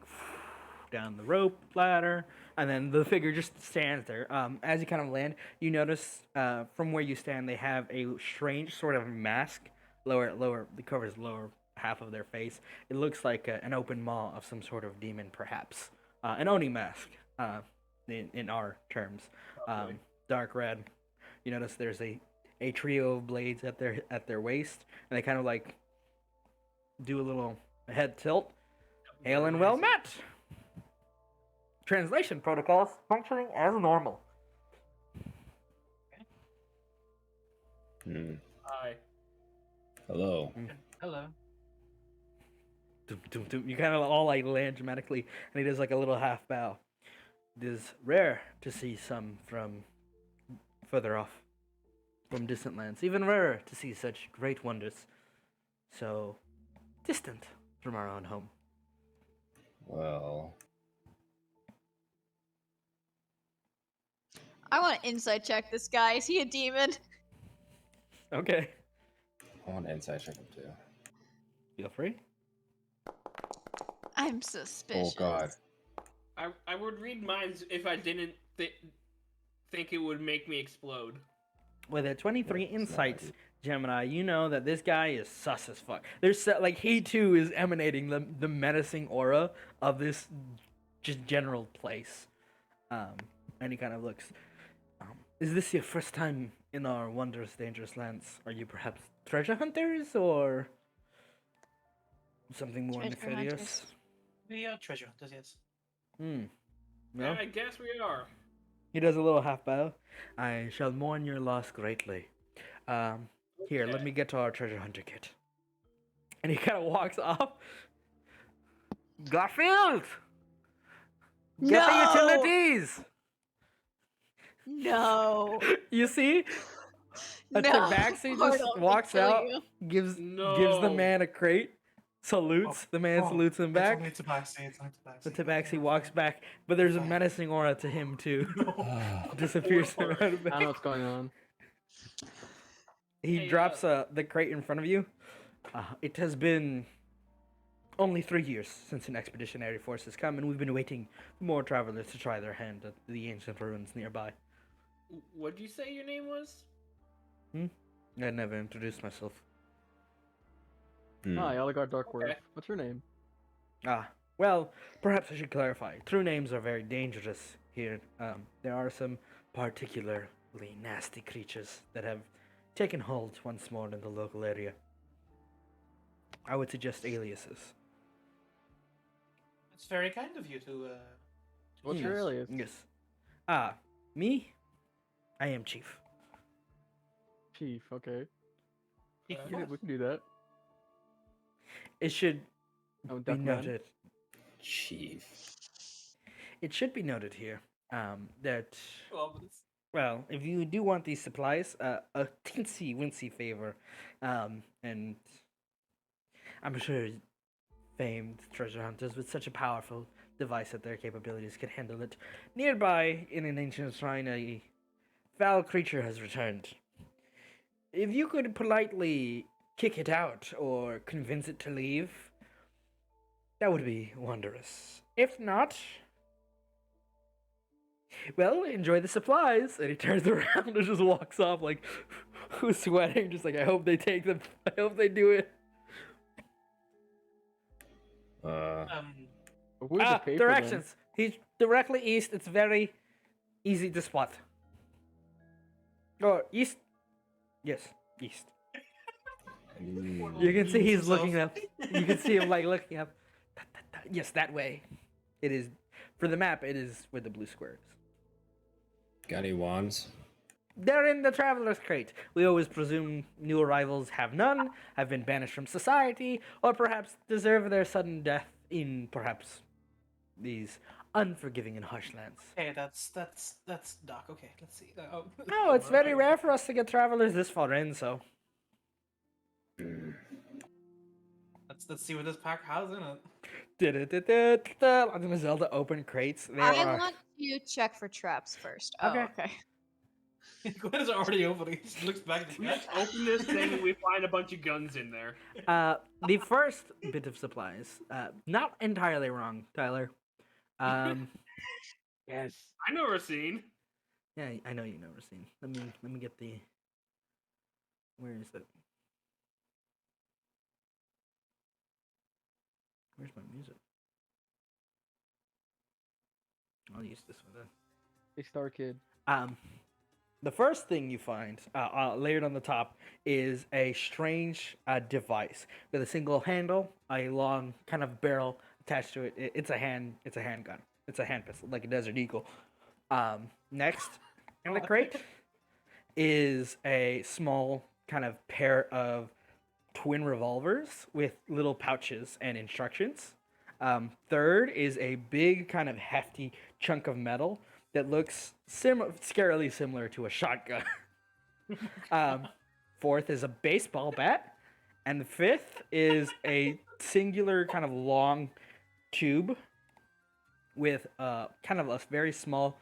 down the rope ladder, and then the figure just stands there. As you kind of land, you notice from where you stand, they have a strange sort of mask. It covers lower half of their face. It looks like an open maw of some sort of demon, perhaps. An Oni mask, in our terms. Probably. Dark red. You notice there's a trio of blades at their waist, and they kind of like do a little head tilt. Hail and well met! Translation protocols functioning as normal. Hi. Hello. Hello. Dum, dum, dum. You kind of all like land dramatically, and he does like a little half bow. It is rare to see some from further off, from distant lands. Even rarer to see such great wonders so distant from our own home. Well, I want to inside check this guy. Is he a demon? Okay. I want to inside check him too. Feel free. I'm suspicious. Oh God. I would read minds if I didn't think it would make me explode. With a 23 Yeah, it's not insights, right. Gemini, you know that this guy is sus as fuck. There's like he too is emanating the menacing aura of this just general place. And he kind of looks. Is this your first time in our wondrous, dangerous lands? Are you perhaps treasure hunters or something more Treasure nefarious? hunters. We are treasure hunters, yes. No. I guess we are. He does a little half bow. I shall mourn your loss greatly. Here, let Okay. me get to our treasure hunter kit. And he kind of walks off. Garfield! Get the No! utilities! No. You see? A No. tabaxi Portal just will walks kill out, you. gives the No. man a crate, salutes. The man salutes him back. It's only tabaxi, it's only tabaxi. The tabaxi walks back, but there's a menacing aura to him too. Disappears around I don't know back. what's going on. He Hey, drops the crate in front of you. It has been only 3 years since an expeditionary force has come, and we've been waiting for more travelers to try their hand at the ancient ruins nearby. What'd you say your name was? I never introduced myself. Hmm. Hi, Eligard Darkworth. Okay. What's your name? Well, perhaps I should clarify. True names are very dangerous here. There are some particularly nasty creatures that have taken hold once more in the local area. I would suggest aliases. It's very kind of you to. What's your Yes. alias? Yes. Me? I am Chief. Chief, okay. Chief Uh, We can do that. It should Oh, be Duckman. noted. Chief. It should be noted here that, Well, but it's- well, if you do want these supplies, a teensy wincy favor, and I'm sure famed treasure hunters with such a powerful device at their capabilities could handle it. Nearby, in an ancient shrine, a foul creature has returned. If you could politely kick it out or convince it to leave, that would be wondrous. If not, well, enjoy the supplies. And he turns around and just walks off, like, sweating, just like, I hope they take them. I hope they do it. Where's the paper, then? Directions. He's directly east. It's very easy to spot. Or east. Yes, east. You can see he's looking up. You can see him like looking up. Yes, that way. It is for the map. It is where the blue square is. Got any wands? They're in the traveler's crate. We always presume new arrivals have none, have been banished from society, or perhaps deserve their sudden death in perhaps these unforgiving and harsh lands. Okay, that's Doc. Okay, let's see. No, it's very rare for us to get travelers this far in, so. Let's see what this pack has in it. I'm gonna Zelda open crates. There I are. want to check for traps first. Oh, Okay. okay. Gwen is already open. He just looks back at we the just open this thing and we find a bunch of guns in there. The first bit of supplies. Not entirely wrong, Tyler. Yes. I know Racine. Yeah, I know you know Racine. Let me get the. Where is it? Where's my music? I'll use this one then. Hey, Star Kid. The first thing you find, layered on the top, is a strange device with a single handle, a long kind of barrel attached to it. It's a handgun. It's a hand pistol, like a Desert Eagle. Next in the crate is a small kind of pair of twin revolvers with little pouches and instructions. Third is a big kind of hefty chunk of metal that looks scarily similar to a shotgun. Fourth is a baseball bat. And the fifth is a singular kind of long tube with kind of a very small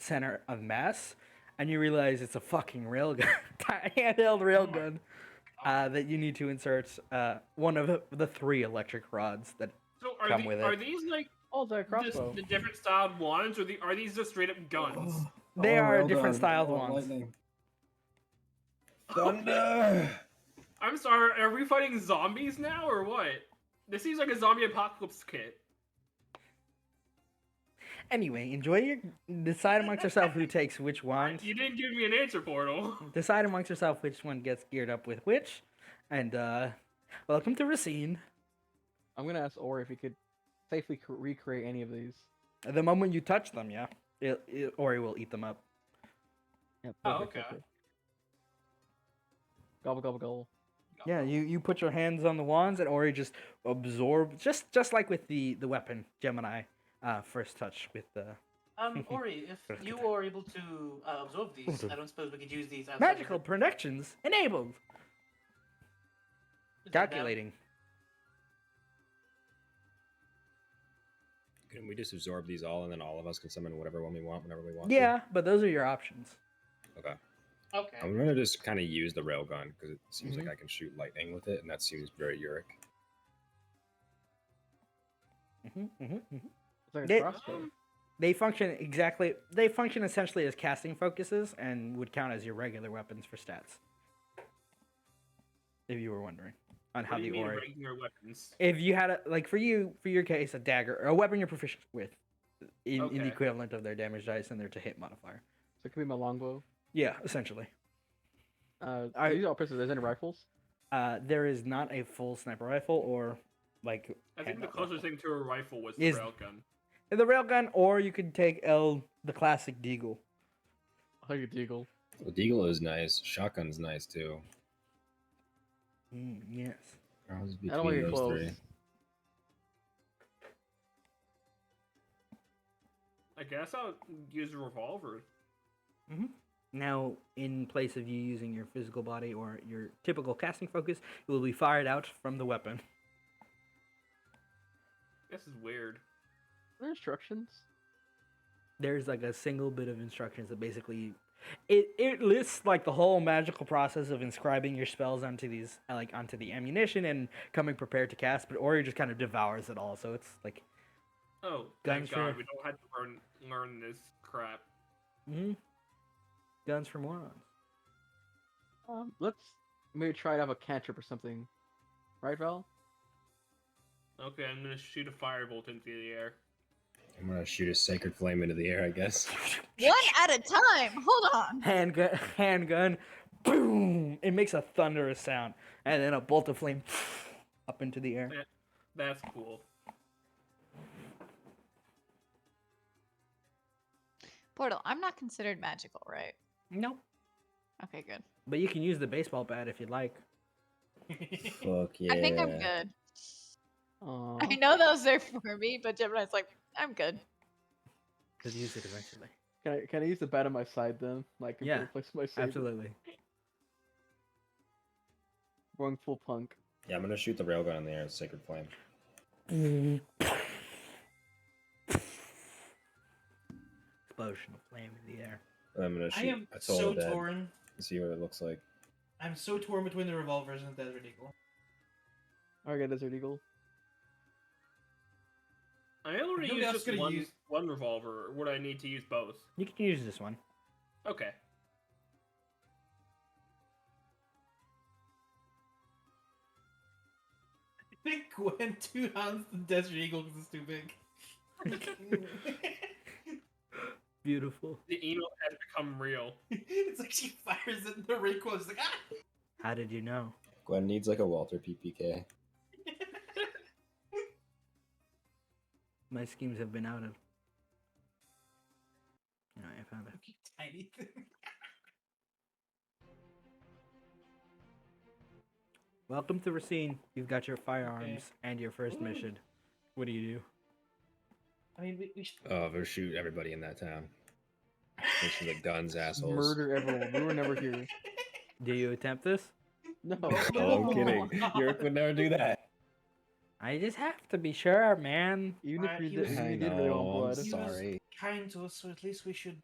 center of mass, and you realize it's a fucking railgun, handheld railgun, that you need to insert one of the 3 electric rods that So come with are it. these like Oh, the just crossbow. the different styled ones, or are these just straight up guns? They are railgun. different styled Oh, ones. lightning. Thunder! I'm sorry, are we fighting zombies now or what? This seems like a zombie apocalypse kit. Anyway, decide amongst yourself who takes which wand. You didn't give me an answer, Portal. Decide amongst yourself which one gets geared up with which. And welcome to Racine. I'm gonna ask Ori if he could safely recreate any of these. At the moment you touch them, yeah, Ori will eat them up. Yeah, Oh, perfect, okay. okay. Gobble gobble gobble. Yeah, you put your hands on the wands and Ori just absorb, just like with the weapon Gemini first touch with the Ori, if you are able to absorb these, I don't suppose we could use these outside of magical the- projections enabled. Is that Calculating. Can we just absorb these all, and then all of us can summon whatever one we want whenever we want? Yeah, but those are your options. Okay. valid? Okay. I'm gonna just kind of use the railgun because it seems Mhm. like I can shoot lightning with it, and that seems very Uric. It's like a They- crossbow. They function essentially as casting focuses and would count as your regular weapons for stats. If you were wondering on how What do you the mean Ori. regular weapons? If you had for your case, a dagger or a weapon you're proficient with, in the Okay. equivalent of their damage dice and their to hit modifier. So it could be my longbow. Yeah, essentially. These are all pistols. There's any rifles? There is not a full sniper rifle or like. I think the handheld closest rifle. thing to a rifle was the Is- railgun. The railgun, or you could take the classic deagle. I like a deagle. The deagle is nice. Shotgun's nice too. Yes. I'll just I don't like between it those close. 3. I guess I'll use a revolver. Now, in place of you using your physical body or your typical casting focus, it will be fired out from the weapon. This is weird. Are there instructions? There's like a single bit of instructions that basically it lists like the whole magical process of inscribing your spells onto these onto the ammunition and coming prepared to cast, but Ori just kind of devours it all, so it's like Oh, Guns thank God, for- we don't have to learn this crap. guns for morons. Let's maybe try to have a cantrip or something. Right, Val? Okay, I'm gonna shoot a firebolt into the air. I'm gonna shoot a sacred flame into the air, I guess. One at a time. Hold on. Handgun, boom! It makes a thunderous sound, and then a bolt of flame up into the air. That's cool. Portal, I'm not considered magical, right? Nope. Okay, good. But you can use the baseball bat if you'd like. Fuck yeah. I think I'm good. Aw. I know those are for me, but Gemini's like, I'm good. Could use it eventually. Can I use the bat on my side then? Like, Yeah, replace my saber? Absolutely. Going full punk. Yeah, I'm gonna shoot the railgun in the air. Sacred flame. Explosion of flame in the air. And I'm gonna I shoot am a total so dead. torn. See what it looks like. I'm so torn between the revolvers and the Desert Eagle. Alright, Desert Eagle. I only Nobody use else just gonna one, use- one revolver, or would I need to use both? You can use this one. Okay. I think Gwen two hands the Desert Eagle because it's too big. Beautiful. The emo has become real. It's like she fires it in the recoil. It's like, ah! How did you know? Gwen needs like a Walter PPK. My schemes have been outed. Alright, I found it. You tiny thing. Welcome to Racine. You've got your firearms Okay. and your first Ooh. mission. What do you do? I mean, we should. Oh, we'll shoot everybody in that town. Thanks for the guns, assholes. Murder everyone. We were never here. Do you attempt this? No. Oh, I'm kidding. Yurick would never do that. I just have to be sure, man. Even if Alright, we he did, was- even if we I did rid of know, blood. I'm He was sorry. kind to us, so at least we should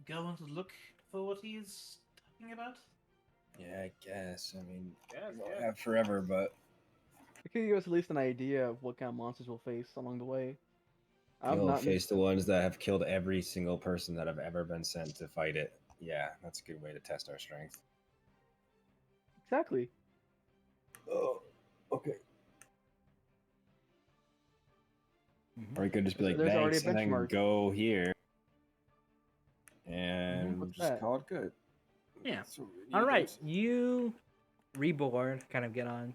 going to look for what he's talking about? Yeah, I guess. I mean, Yes, we'll yes. have forever, but It could give us at least an idea of what kind of monsters we'll face along the way. I'm you'll not face the ones that have killed every single person that have ever been sent to fight it. Yeah, that's a good way to test our strength. exactly. Oh, okay. Mhm. Or we could just be like, There's already a thanks, and then benchmark. go here, and What's just that? call it good. Yeah. That's what we All need to right, do. you reboard, kind of get on,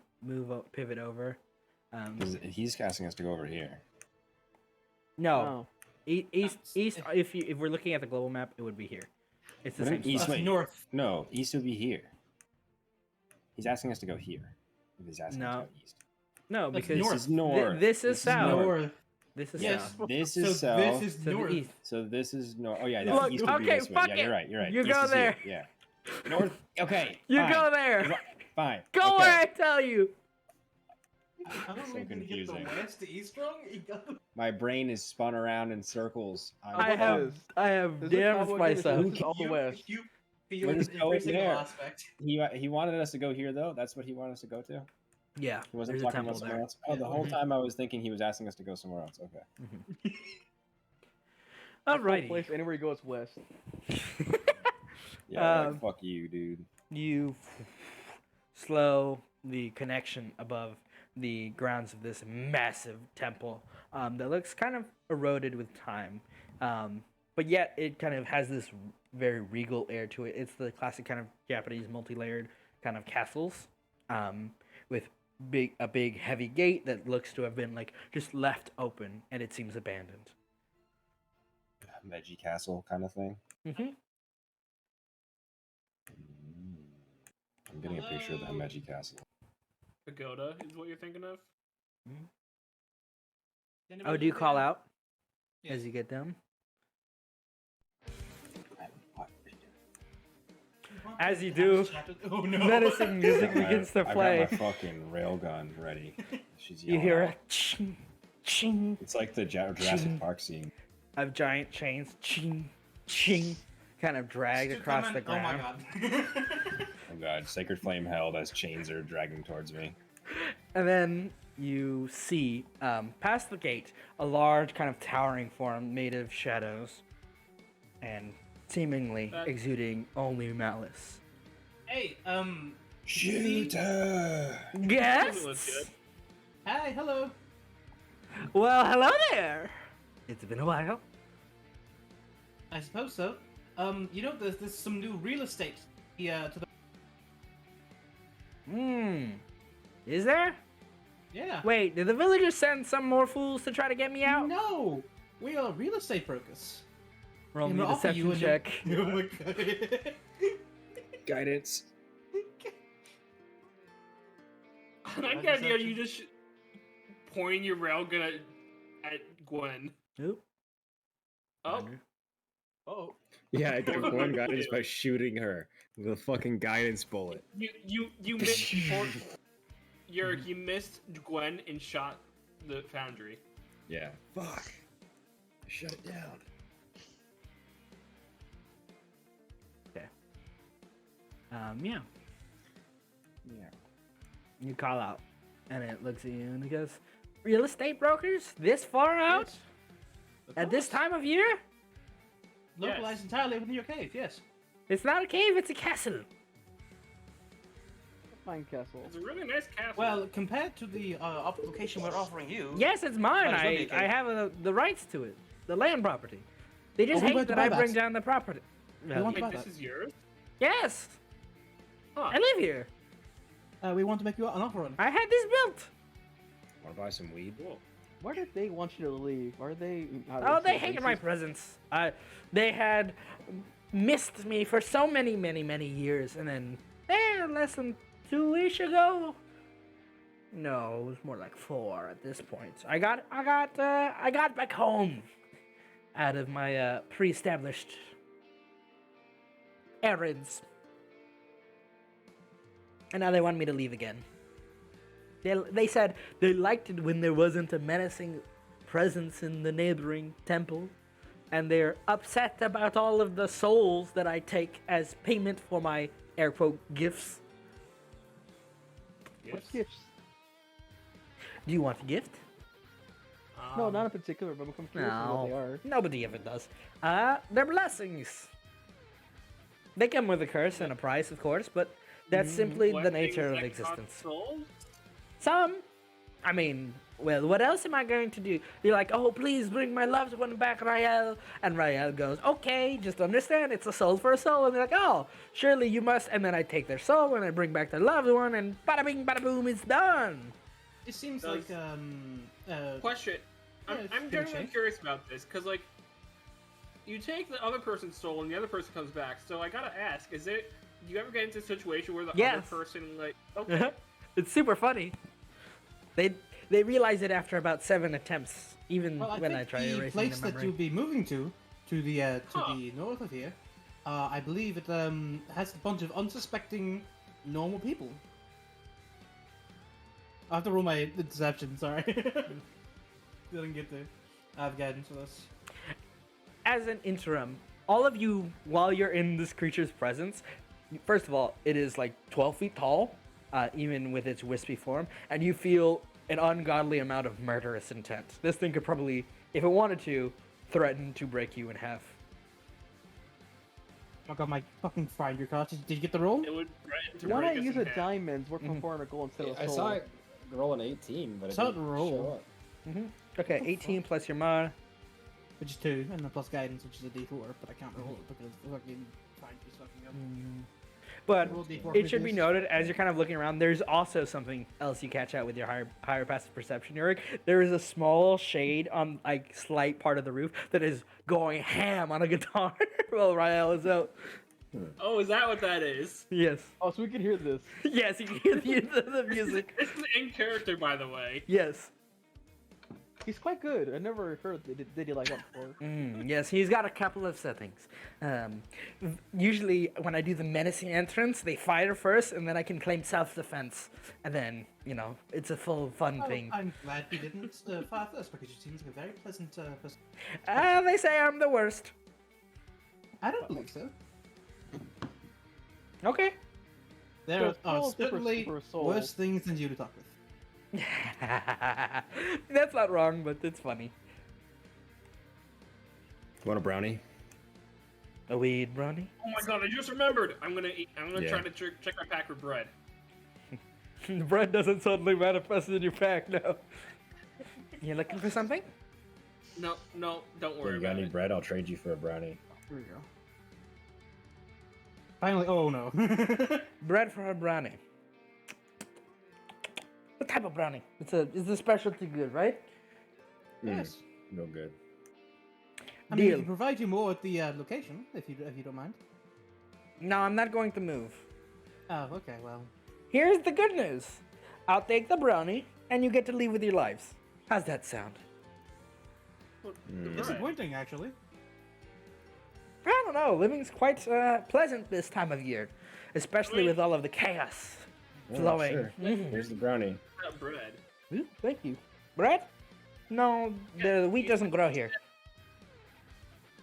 pivot over. 'Cause he's asking us to go over here. No, Oh. east. That's- If we're looking at the global map, it would be here. It's the Wouldn't same east spot. That's wait. north. No, east would be here. He's asking us to go here. If he's asking us No. to go east. No, That's because north. This is north. this is This south. North. This is Yes. south. This So is south. this is So the north. east. So this is north. Oh yeah, Look, east would be okay, this way. fuck Yeah, it. you're right. You're right. You East go is here. there. Yeah. North. Okay. You fine. go there. Fine. Go okay. where I tell you. I don't So know if you get the confusing. west to east wrong. You got the- My brain is spun around in circles. How I about have this? I have This is damaged cowboy game, myself. this is all the west. You We're in just every going single there. aspect. He wanted us to go here though. That's what he wanted us to go to. Yeah, He wasn't there's a talking temple about somewhere there. else. Oh, the whole Mhm. time I was thinking he was asking us to go somewhere else. Okay. This whole Alrighty. place, anywhere you go, it's west. Yeah. Um, like, fuck you, dude. You slow the connection above the grounds of this massive temple that looks kind of eroded with time, but yet it kind of has this very regal air to it. It's the classic kind of Japanese multi-layered kind of castles, with a big heavy gate that looks to have been like just left open, and it seems abandoned. Veggie Castle kind of thing. Mm-hmm. I'm getting a picture of that Hello? Veggie Castle. Pagoda is what you're thinking of? Oh, do you call out Yes. as you get them? As you do, Oh no. menacing music begins to play. I got my fucking railgun ready. She's You yelling hear out. a ching, ching It's like the Jurassic Ching. Park scene. of giant chains, ching, ching, kind of dragged Stick across them the in- Oh my ground. god. Oh god, sacred flame held as chains are dragging towards me. And then you see, past the gate, a large kind of towering form made of shadows and seemingly That- exuding only malice. Hey, Shooter! Guests? looks good. hi, hello. Well, hello there. It's been a while. I suppose so. You know, there's some new real estate here to the. Is there? Yeah. Wait, did the villagers send some more fools to try to get me out? No, we are real estate brokers. Roll And me a we'll offer you deception a new- check. Oh my god. Guidance. I like the idea of you just pointing your railgun at Gwen. Oop. Oh, Oh. Yeah, I got one guidance by shooting her with a fucking guidance bullet. you missed you missed Gwen and shot the foundry. Yeah. Fuck. Shut it down. Yeah. Yeah. You call out, and it looks at you and it goes, "Real estate brokers this far out Yes. Of at this course. time of year? Localized entirely within your cave, yes. It's not a cave, it's a castle." Fine castle. It's a really nice castle. Well, compared to the location we're offering you. Yes, it's mine. Might as well be a I cave. have the rights to it, the land property. They just Oh, we hate went to that I buy bring that. down the property. want Wait, to buy this that. is yours? Yes, Huh. I live here. We want to make you an offer on. I had this built. Wanna buy some weed? Cool. Where did they want you to leave? Are they? Oh, they hated my presence. They had missed me for so many, many, many years, and then less than 2-ish ago. No, it was more like 4 at this point. I got back home out of my pre-established errands, and now they want me to leave again. They said they liked it when there wasn't a menacing presence in the neighboring temple, and they're upset about all of the souls that I take as payment for my air quote gifts. What gifts? Do you want a gift? No, not in particular, but I'm curious as to what they are. Nobody ever does. They're blessings. They come with a curse and a price, of course, but that's simply the nature of existence. Some, I mean, well, what else am I going to do? You're like, oh, please bring my loved one back, Rael. And Rael goes, okay, just understand, it's a soul for a soul. And they're like, oh, surely you must. And then I take their soul and I bring back their loved one, and bada bing, bada boom, it's done. It seems Does- like Question. Yeah, I'm it's genuinely change. curious about this because, like, you take the other person's soul and the other person comes back. So I gotta ask: do you ever get into a situation where the Yes. other person, like, okay, It's super funny. They realize it after about 7 attempts, even well, I when think I try the erasing place the that memory. you'll be moving to the Huh. north of here, I believe it has a bunch of unsuspecting normal people. I have to roll my deception. Sorry, didn't get to have guidance for this. As an interim, all of you, while you're in this creature's presence, first of all, it is like 12 feet tall, even with its wispy form, and you feel an ungodly amount of murderous intent. This thing could probably, if it wanted to, threaten to break you in half. I got my fucking finder card. Did you get the roll? it would threaten to Why break not us use in a half. diamond worth for 400 gold instead of a I soul? saw it roll an 18, but it Saw it didn't roll. show up. Okay, the 18 plus your mar. Which is 2, and then plus guidance, which is a D4, but I can't roll it because fucking finder's fucking up. But Roll D4 it should be please. noted, as you're kind of looking around, there's also something else you catch out with your higher passive perception, Eric. There is a small shade on, like, slight part of the roof that is going ham on a guitar while Rael is out. Oh, is that what that is? Yes. Oh, so we can hear this. Yes, you can hear the music. This is in character, by the way. Yes. He's quite good. I never heard did he like that before. Yes, he's got a couple of settings. Usually, when I do the menacing entrance, they fire first, and then I can claim self-defense. And then, you know, it's a full fun Oh, thing. I'm glad you didn't fire first because you seems like a very pleasant person. They say I'm the worst. I don't believe so. Okay. There So are soul differs certainly for a soul. worse things than you to talk with. That's not wrong, but it's funny. Want a brownie? A weed brownie? Oh my god, I just remembered. I'm gonna Yeah. try to check my pack for bread. The bread doesn't suddenly manifest in your pack, no. You looking for something? No, don't worry You got about any it. bread? I'll trade you for a brownie. Here we go. Finally, oh no. Bread for a brownie. What type of brownie? It's a specialty good, right? Yes. No good. I mean, we Deal. can provide you more at the location if you don't mind. No, I'm not going to move. Oh, okay. Well, Here's the good news. I'll take the brownie, and you get to leave with your lives. How's that sound? Bread. disappointing actually. I don't know. Living's quite pleasant this time of year, especially with all of the chaos Oh, flowing. sure. Mhm. Here's the brownie. Not bread. Ooh, thank you. Bread? No, the wheat doesn't grow here.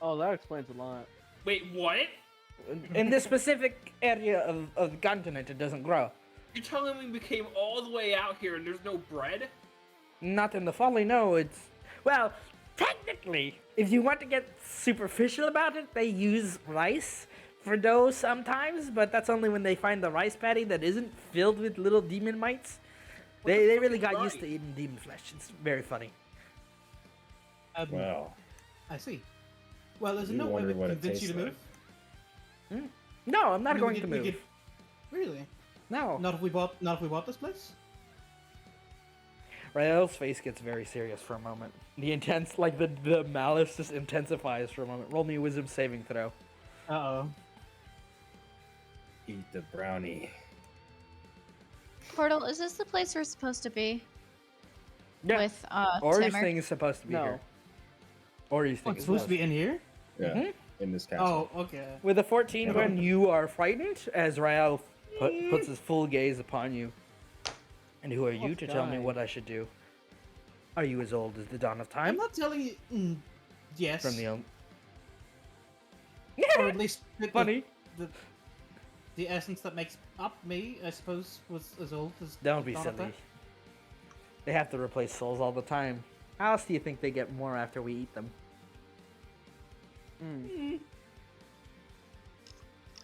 Oh, that explains a lot. Wait, what? In this specific area of the continent, it doesn't grow. You're telling me we came all the way out here and there's no bread? Not in the folly, no. It's, well, technically, if you want to get superficial about it, they use rice for dough sometimes, but that's only when they find the rice patty that isn't filled with little demon mites. They really got used to rice? eating demon flesh. It's very funny. Wow. I see. Well, there's You no way wonder we what can it convince you to tastes move. No, I'm not I mean, going we to could- we move. could- Really? No. Not if we bought this place. Rael's face gets very serious for a moment. The intense, like the malice just intensifies for a moment. Roll me a wisdom saving throw. Uh oh. Eat the brownie. Portal, is this the place we're supposed to be Yeah. with Ori's Timmer? thing is supposed to be No. here. Ori's Oh, thing it's is supposed to be in here. Yeah. Mhm. In this castle. Oh, okay. With a 14, Yeah. when you are frightened, as Rael puts his full gaze upon you. And who are you What's to tell me dying? what I should do? Are you as old as the dawn of I'm time? not telling you. Yes. From the or at least Funny. the essence that makes up me, I suppose, was as old as. Don't be Dawn of silly. Death. They have to replace souls all the time. How else do you think they get more after we eat them?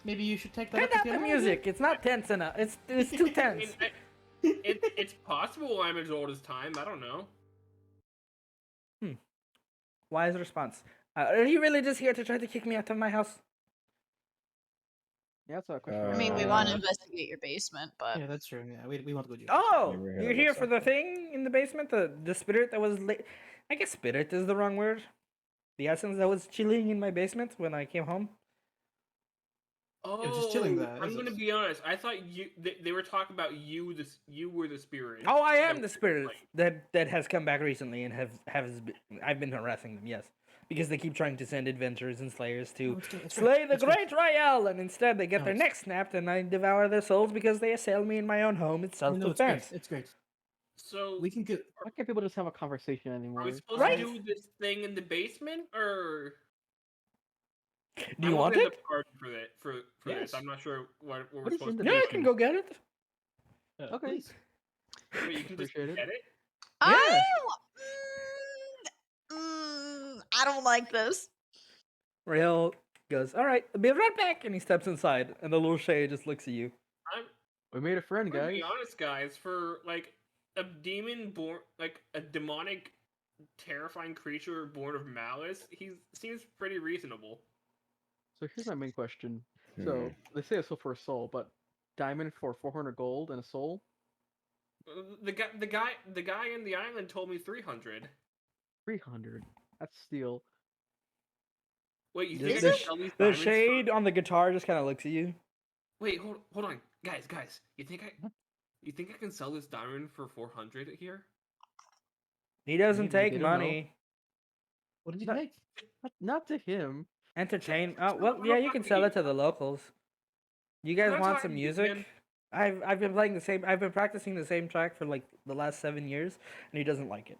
Maybe you should take that. Cut up out with the your music. It's not tense enough. It's too I tense. mean, it's possible I'm as old as time. I don't know. Wise response. Are you really just here to try to kick me out of my house? Yeah, that's a question. I mean, we want to Uh, investigate your basement, but Yeah, that's true. Yeah, we want to go to your. Oh, Never heard you're of here it, for the thing in the basement? The spirit that was I guess spirit is the wrong word. The essence that was chilling in my basement when I came home. Oh, was just chilling there, I'm is gonna it? be honest. I thought they were talking about you. You were the spirit. Oh, I am that the was spirit like- that has come back recently and I've been harassing them, yes. Because they keep trying to send adventurers and slayers to Oh, it's good, it's good, slay the it's good. great Rael, and instead they get No, their it's- necks snapped and I devour their souls because they assail me in my own home. It's No, it's great. self-defense. It's great. So We can get. Why can't people just have a conversation anymore? are we supposed Right? to do this thing in the basement, or Do you want in it? the party for that? For Yes. this, I'm not sure what we're What is supposed in to the Yeah, do. I can go get it. Okay. Please. Wait, you can just Appreciate it. get it. I don't like this. Rael goes, all right, I'll be right back, and he steps inside, and the little shade just looks at you. We made a friend, I'm gonna guys. be honest, guys. For like a demon born, like a demonic, terrifying creature born of malice, he seems pretty reasonable. So here's my main question. So they say a soul for a soul, but diamond for 400 gold and a soul? The guy in the island told me 300. 300. That's steal. Wait, you Does think I the can sh- sell these The diamonds? shade on the guitar just kind of looks at you. Wait, hold on, guys. You think I can sell this diamond for 400 here? He doesn't Maybe, take they don't know. money. What did you Not- take? Not to him. Entertain. That's Oh, not well, what yeah, I'm you can talking sell it about. to the locals. You guys not want talking some to you, music? man. I've been playing the same. I've been practicing the same track for like the last 7 years, and he doesn't like it.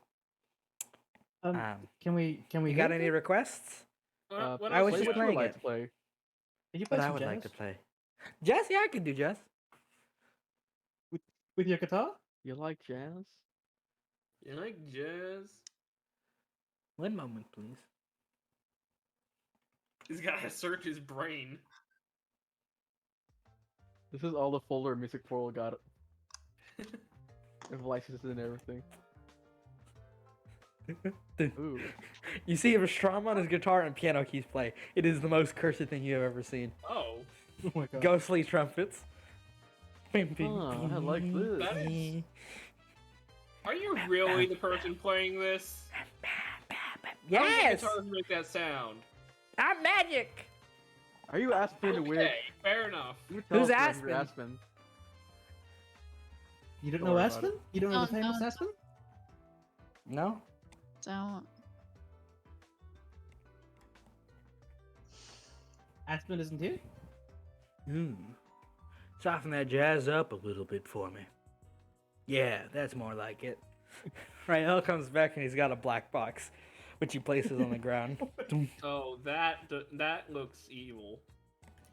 Can we You hear got it any then? requests? What I was else just you Play got? what you would playing like it. to play. Can you play But I some would like jazz to play. Jazz, yeah, I can do jazz. with your guitar? You like jazz? You like jazz? One moment, please. He's gotta search his brain. This is all the folder Music Portal got. With licenses and everything. Ooh. You see him strum on his guitar and piano keys play. It is the most cursed thing you have ever seen. Oh, Oh my god. Ghostly trumpets. Bing, bing, Oh, I like bing, this. That is- bing. are you really the person playing this? How Yes! do guitars make that sound? I'm magic! Are you Aspen the Wig? Okay, fair enough. You tell Who's us about your Aspen? Aspen? You don't Don't know worry about Aspen? it. You don't know the No, famous no. Aspen? No? Don't. Aspen isn't here? Soften that jazz up a little bit for me. Yeah, that's more like it. Rael comes back and he's got a black box, which he places on the ground. Oh, that looks evil.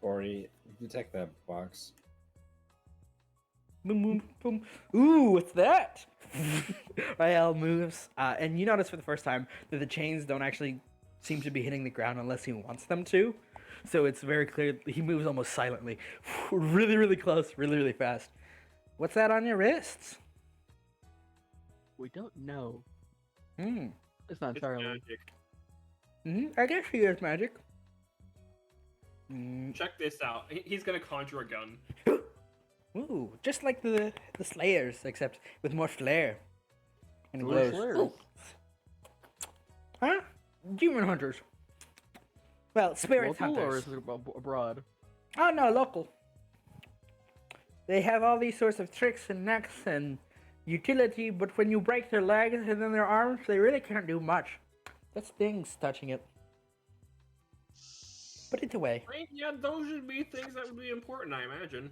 Ori, detect that box. Boom, boom, boom. Ooh, what's that? Rael moves, and you notice for the first time that the chains don't actually seem to be hitting the ground unless he wants them to. So it's very clear he moves almost silently, really, really close, really, really fast. What's that on your wrists? We don't know. Hmm. It's not It's entirely. magic. I guess he is magic. Mm. Check this out. He's gonna conjure a gun. Ooh, just like the Slayers, except with more flair. And So we're glows. Slayers. Ooh. Huh? Demon hunters. Well, spirit Local or hunters. is it abroad? Oh no, local. They have all these sorts of tricks and knacks and utility, but when you break their legs and then their arms, they really can't do much. That's things touching it. Put it away. I mean, yeah, those should be things that would be important, I imagine.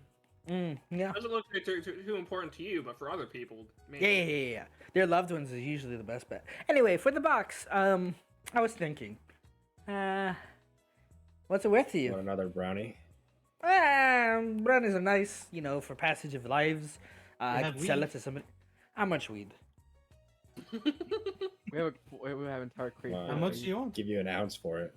Yeah. Doesn't look like they're too important to you, but for other people, maybe. Yeah. Their loved ones is usually the best bet. Anyway, for the box, I was thinking, What's it worth to You you? want another brownie? Brownies are nice, for passage of lives. I have could sell weed. it to somebody. How much weed? We have an entire crate. Wow. How full of much weed. do you want? Give you an ounce for it.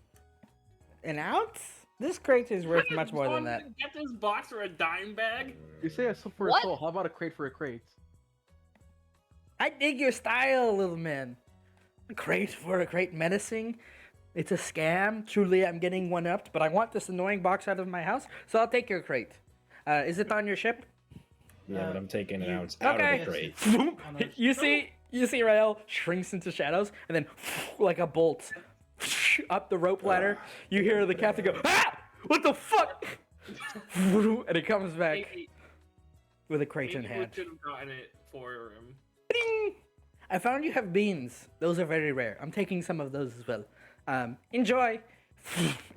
An ounce? This crate is worth much more than Someone that. Get this box for a dime bag. You say a soul for What? a soul. How about a crate for a crate? I dig your style, little man. A crate for a crate menacing. It's a scam. Truly, I'm getting one upped, but I want this annoying box out of my house, so I'll take your crate. Is it on your ship? Yeah, but I'm taking an you- ounce out of Okay. the crate. you see Rael shrinks into shadows, and then like a bolt up the rope ladder. You hear the captain go, "Ah! What the fuck?" And he comes back Maybe, with a crate in maybe we hand. should have gotten it for him. Ding! I found you have beans. Those are very rare. I'm taking some of those as well. Enjoy.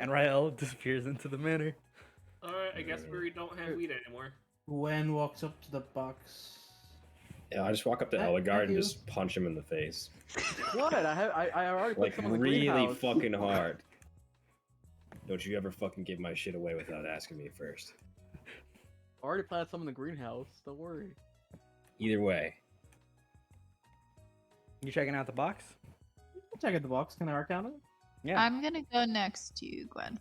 And Rael disappears into the manor. Alright, I guess we don't have weed anymore. Gwen walks up to the box. Yeah, I just walk up to Thank Eligard and you. just punch him in the face. What? I already put Like, some in the really greenhouse. fucking hard. Don't you ever fucking give my shit away without asking me first. Already planted some in the greenhouse. Don't worry. Either way. You checking out the box? Check out the box. Can I arcana it? Yeah. I'm gonna go next to Gwen.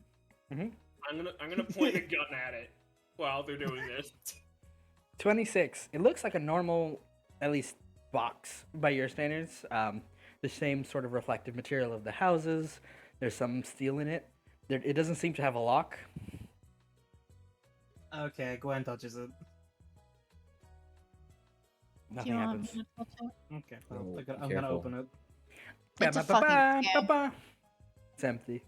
I'm gonna point a gun at it while they're doing this. 26. It looks like a normal, at least, box by your standards. The same sort of reflective material of the houses. There's some steel in it. It doesn't seem to have a lock. Okay, Gwen touches it. Nothing Do you want happens. me to touch it? Okay, well, Oh, I'm be gonna careful. open it. It's a fucking scam. Ba-ba. It's empty.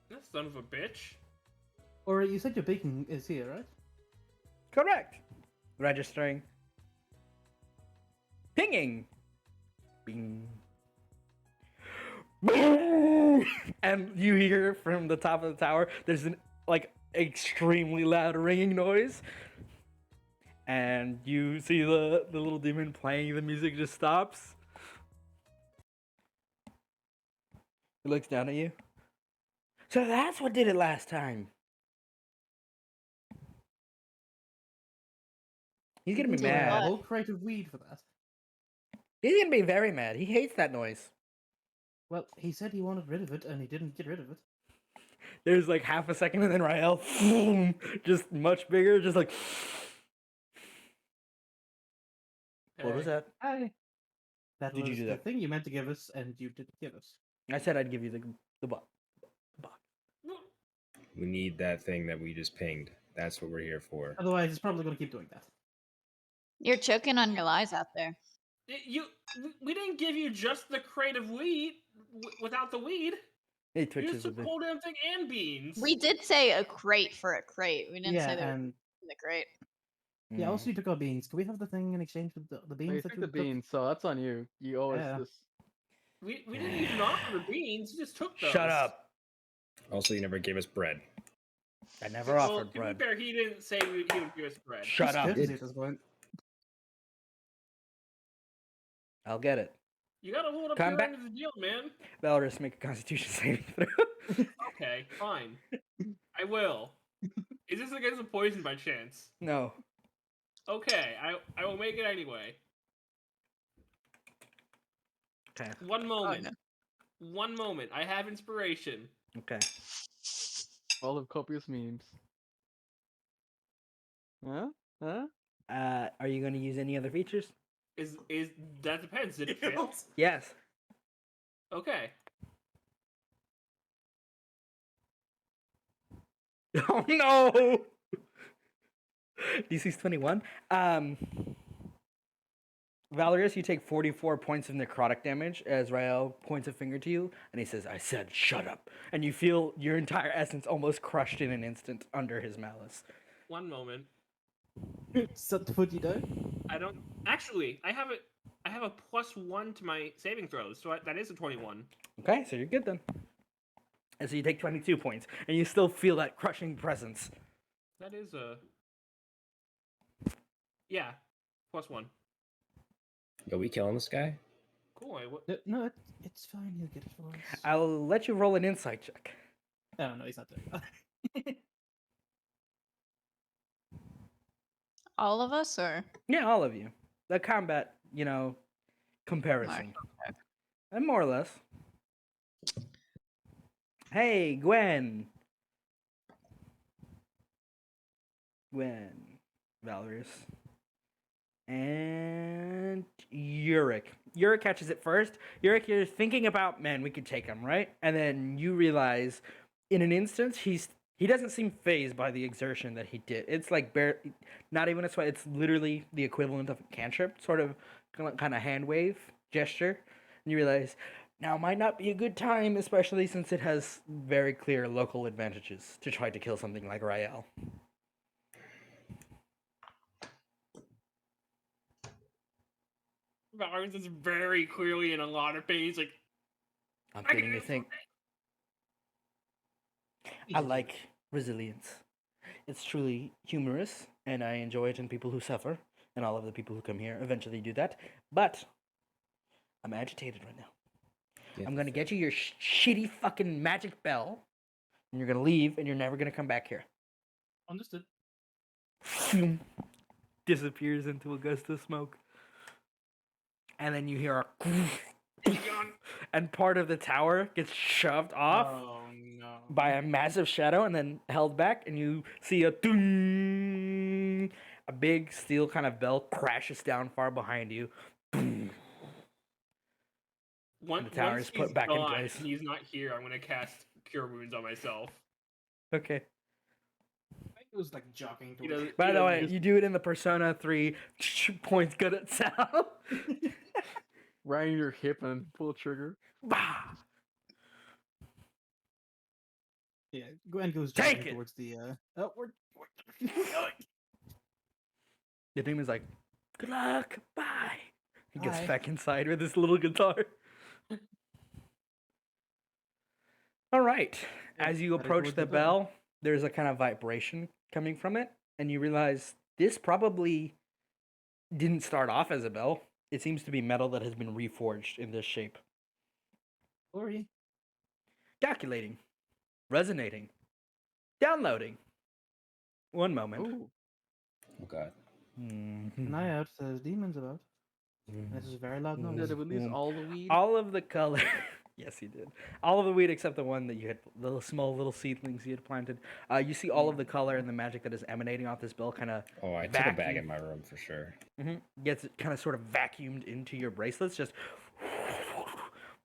That son of a bitch. Or you said your bacon is here, right? Correct. Registering. Pinging. Bing. Boom! And you hear from the top of the tower, there's an extremely loud ringing noise. And you see the little demon playing, the music just stops. He looks down at you. So that's what did it last time. He's gonna be Did mad. A what? whole crate of weed for that. He's gonna be very mad. He hates that noise. Well, he said he wanted rid of it, and he didn't get rid of it. There's like half a second, and then Rael, boom, just much bigger, just like. What was Hey, that? Hi. That Did you was do the that? thing you meant to give us, and you didn't give us. I said I'd give you the box. We need that thing that we just pinged. That's what we're here for. Otherwise, he's probably gonna keep doing that. You're choking on your lies out there. We didn't give you just the crate of weed without the weed. He You twitches just a took bit. the whole damn thing and beans. We did say a crate for a crate. We didn't Yeah, say that and was the crate. yeah, Mm. also you took our beans. Can we have the thing in exchange for the Oh, beans you that took you the took? beans, so that's on you. You owe us Yeah. this. We didn't even offer the beans. You just took those. Shut up! Also, you never gave us bread. I never Well, offered to bread. be fair, he didn't say he would give us bread. Shut Just up! courtesy at this point. I'll get it. You gotta hold up Come your back. end of the deal, man. Valorous, make a Constitution saving throw. Okay, fine. I will. Is this against the poison by chance? No. Okay, I will make it anyway. Okay. One moment. no. One moment. I have inspiration. Okay. All of copious memes. Huh? Huh? Are you going to use any other features? Is that depends? Did it fail? Yes. Okay. Oh no! DC's 21. Valerius, you take 44 points of necrotic damage as Rael points a finger to you, and he says, I said, shut up. And you feel your entire essence almost crushed in an instant under his malice. One moment. Set the foot you don't. I don't actually. I have a +1 to my saving throws, so that is a 21. Okay, so you're good then. And so you take 22 points, and you still feel that crushing presence. That is a yeah, +1. Yo, we killing this guy? Cool. No, it's fine. He'll get it for us. I'll let you roll an insight check. Oh no, he's not doing that. All of us, or Yeah, all of you. The combat, comparison. And more or less. Hey, Gwen. Valerius. And Yurik. Yurik catches it first. Yurik, you're thinking about, man, we could take him, right? And then you realize, in an instance, he doesn't seem phased by the exertion that he did. It's like not even a sweat. It's literally the equivalent of a cantrip, sort of kind of hand wave gesture. And you realize now might not be a good time, especially since it has very clear local advantages to try to kill something like Rael. Valorant is very clearly in a lot of pain. He's like, I'm getting to think. I like resilience. It's truly humorous, and I enjoy it in people who suffer, and all of the people who come here eventually do that. But I'm agitated right now. Yeah. I'm gonna get you your shitty fucking magic bell, and you're gonna leave, and you're never gonna come back here. Understood. Disappears into a gust of smoke, and then you hear a and part of the tower gets shoved off Oh no. by a massive shadow and then held back, and you see a ding, a big steel kind of bell crashes down far behind you. Boom. The tower once is put he's back in gone place. and he's not here, I'm gonna cast Cure Wounds on myself. Okay. It was like jogging He towards. doesn't- By he the doesn't way, use- you do it in the Persona 3 points good at sound. Right in your hip and pull trigger. Bah! Yeah, Gwen goes Take jogging it! towards the. Oh, we're The demon's like, good luck, bye. He gets Bye. back inside with his little guitar. All right. As you headed approach towards the the door. bell, there's a kind of vibration coming from it, and you realize this probably didn't start off as a bell. It seems to be metal that has been reforged in this shape. Glory. Calculating, resonating, downloading. One moment. Ooh. Oh god. An eye out. There's demons about. This is a very loud Did noise. it release all the weed? All of the color. Yes, he did. All of the weed except the one that you had, the small little seedlings you had planted. You see all of the color and the magic that is emanating off this bell kind of Oh, I took a bag Vacuum. in my room for sure. gets kind of sort of vacuumed into your bracelets, just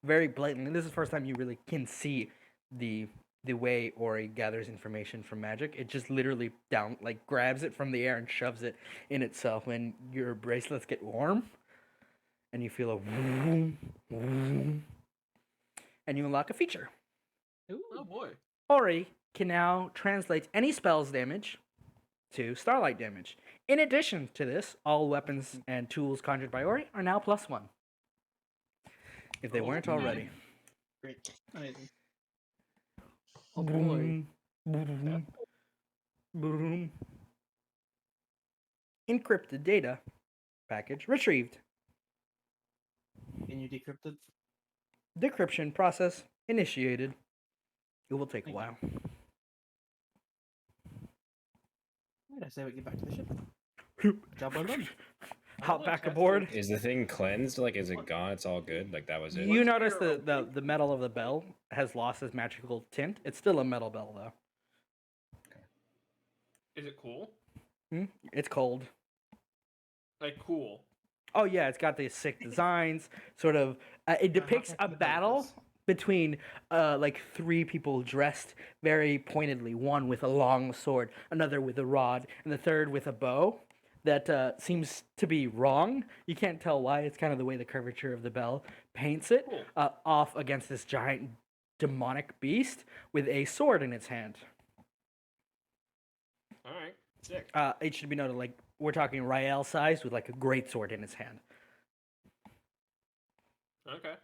very blatantly. This is the first time you really can see the way Ori gathers information from magic. It just literally grabs it from the air and shoves it in itself. When your bracelets get warm, and you feel a vroom, vroom, and you unlock a feature. Oh boy. Ori can now translate any spell's damage to starlight damage. In addition to this, all weapons and tools conjured by Ori are now +1. If they Oh, weren't nice. already. Great. Amazing. Oh boy. Boom, boom, boom. Encrypted data package retrieved. Can you decrypt it? Decryption process initiated. It will take a Thank you. while. Right, I say we get back to the ship. Job well done. Hop like back that. aboard. Is the thing cleansed? Like, is it gone? It's all good? Like, that was it? You What's notice your- the metal of the bell has lost its magical tint. It's still a metal bell though. Is it cool? It's cold. Like cool. Oh yeah, it's got these sick designs. Sort of, it depicts a battle between like 3 people dressed very pointedly. One with a long sword, another with a rod, and the third with a bow. That seems to be wrong. You can't tell why. It's kind of the way the curvature of the bell paints it Cool. off against this giant demonic beast with a sword in its hand. All right. Sick. It should be noted, like, we're talking Rael size with like a great sword in his hand. Okay.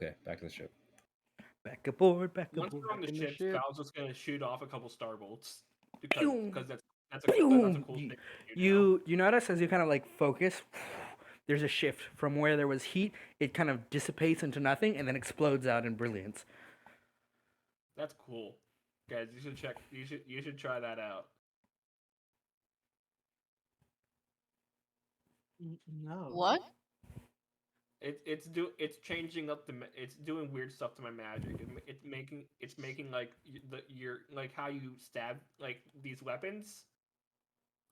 Okay, back to the ship. Back aboard, back Once aboard. we're on the in the ship, ship. Val's just gonna shoot off a couple starbolts Pew! because that's a cool Pew! thing. To do now. You notice as you kind of like focus, there's a shift from where there was heat. It kind of dissipates into nothing and then explodes out in brilliance. That's cool, guys. You should check. You should try that out. No. What? It's changing up it's doing weird stuff to my magic. It's making like your like how you stab like these weapons,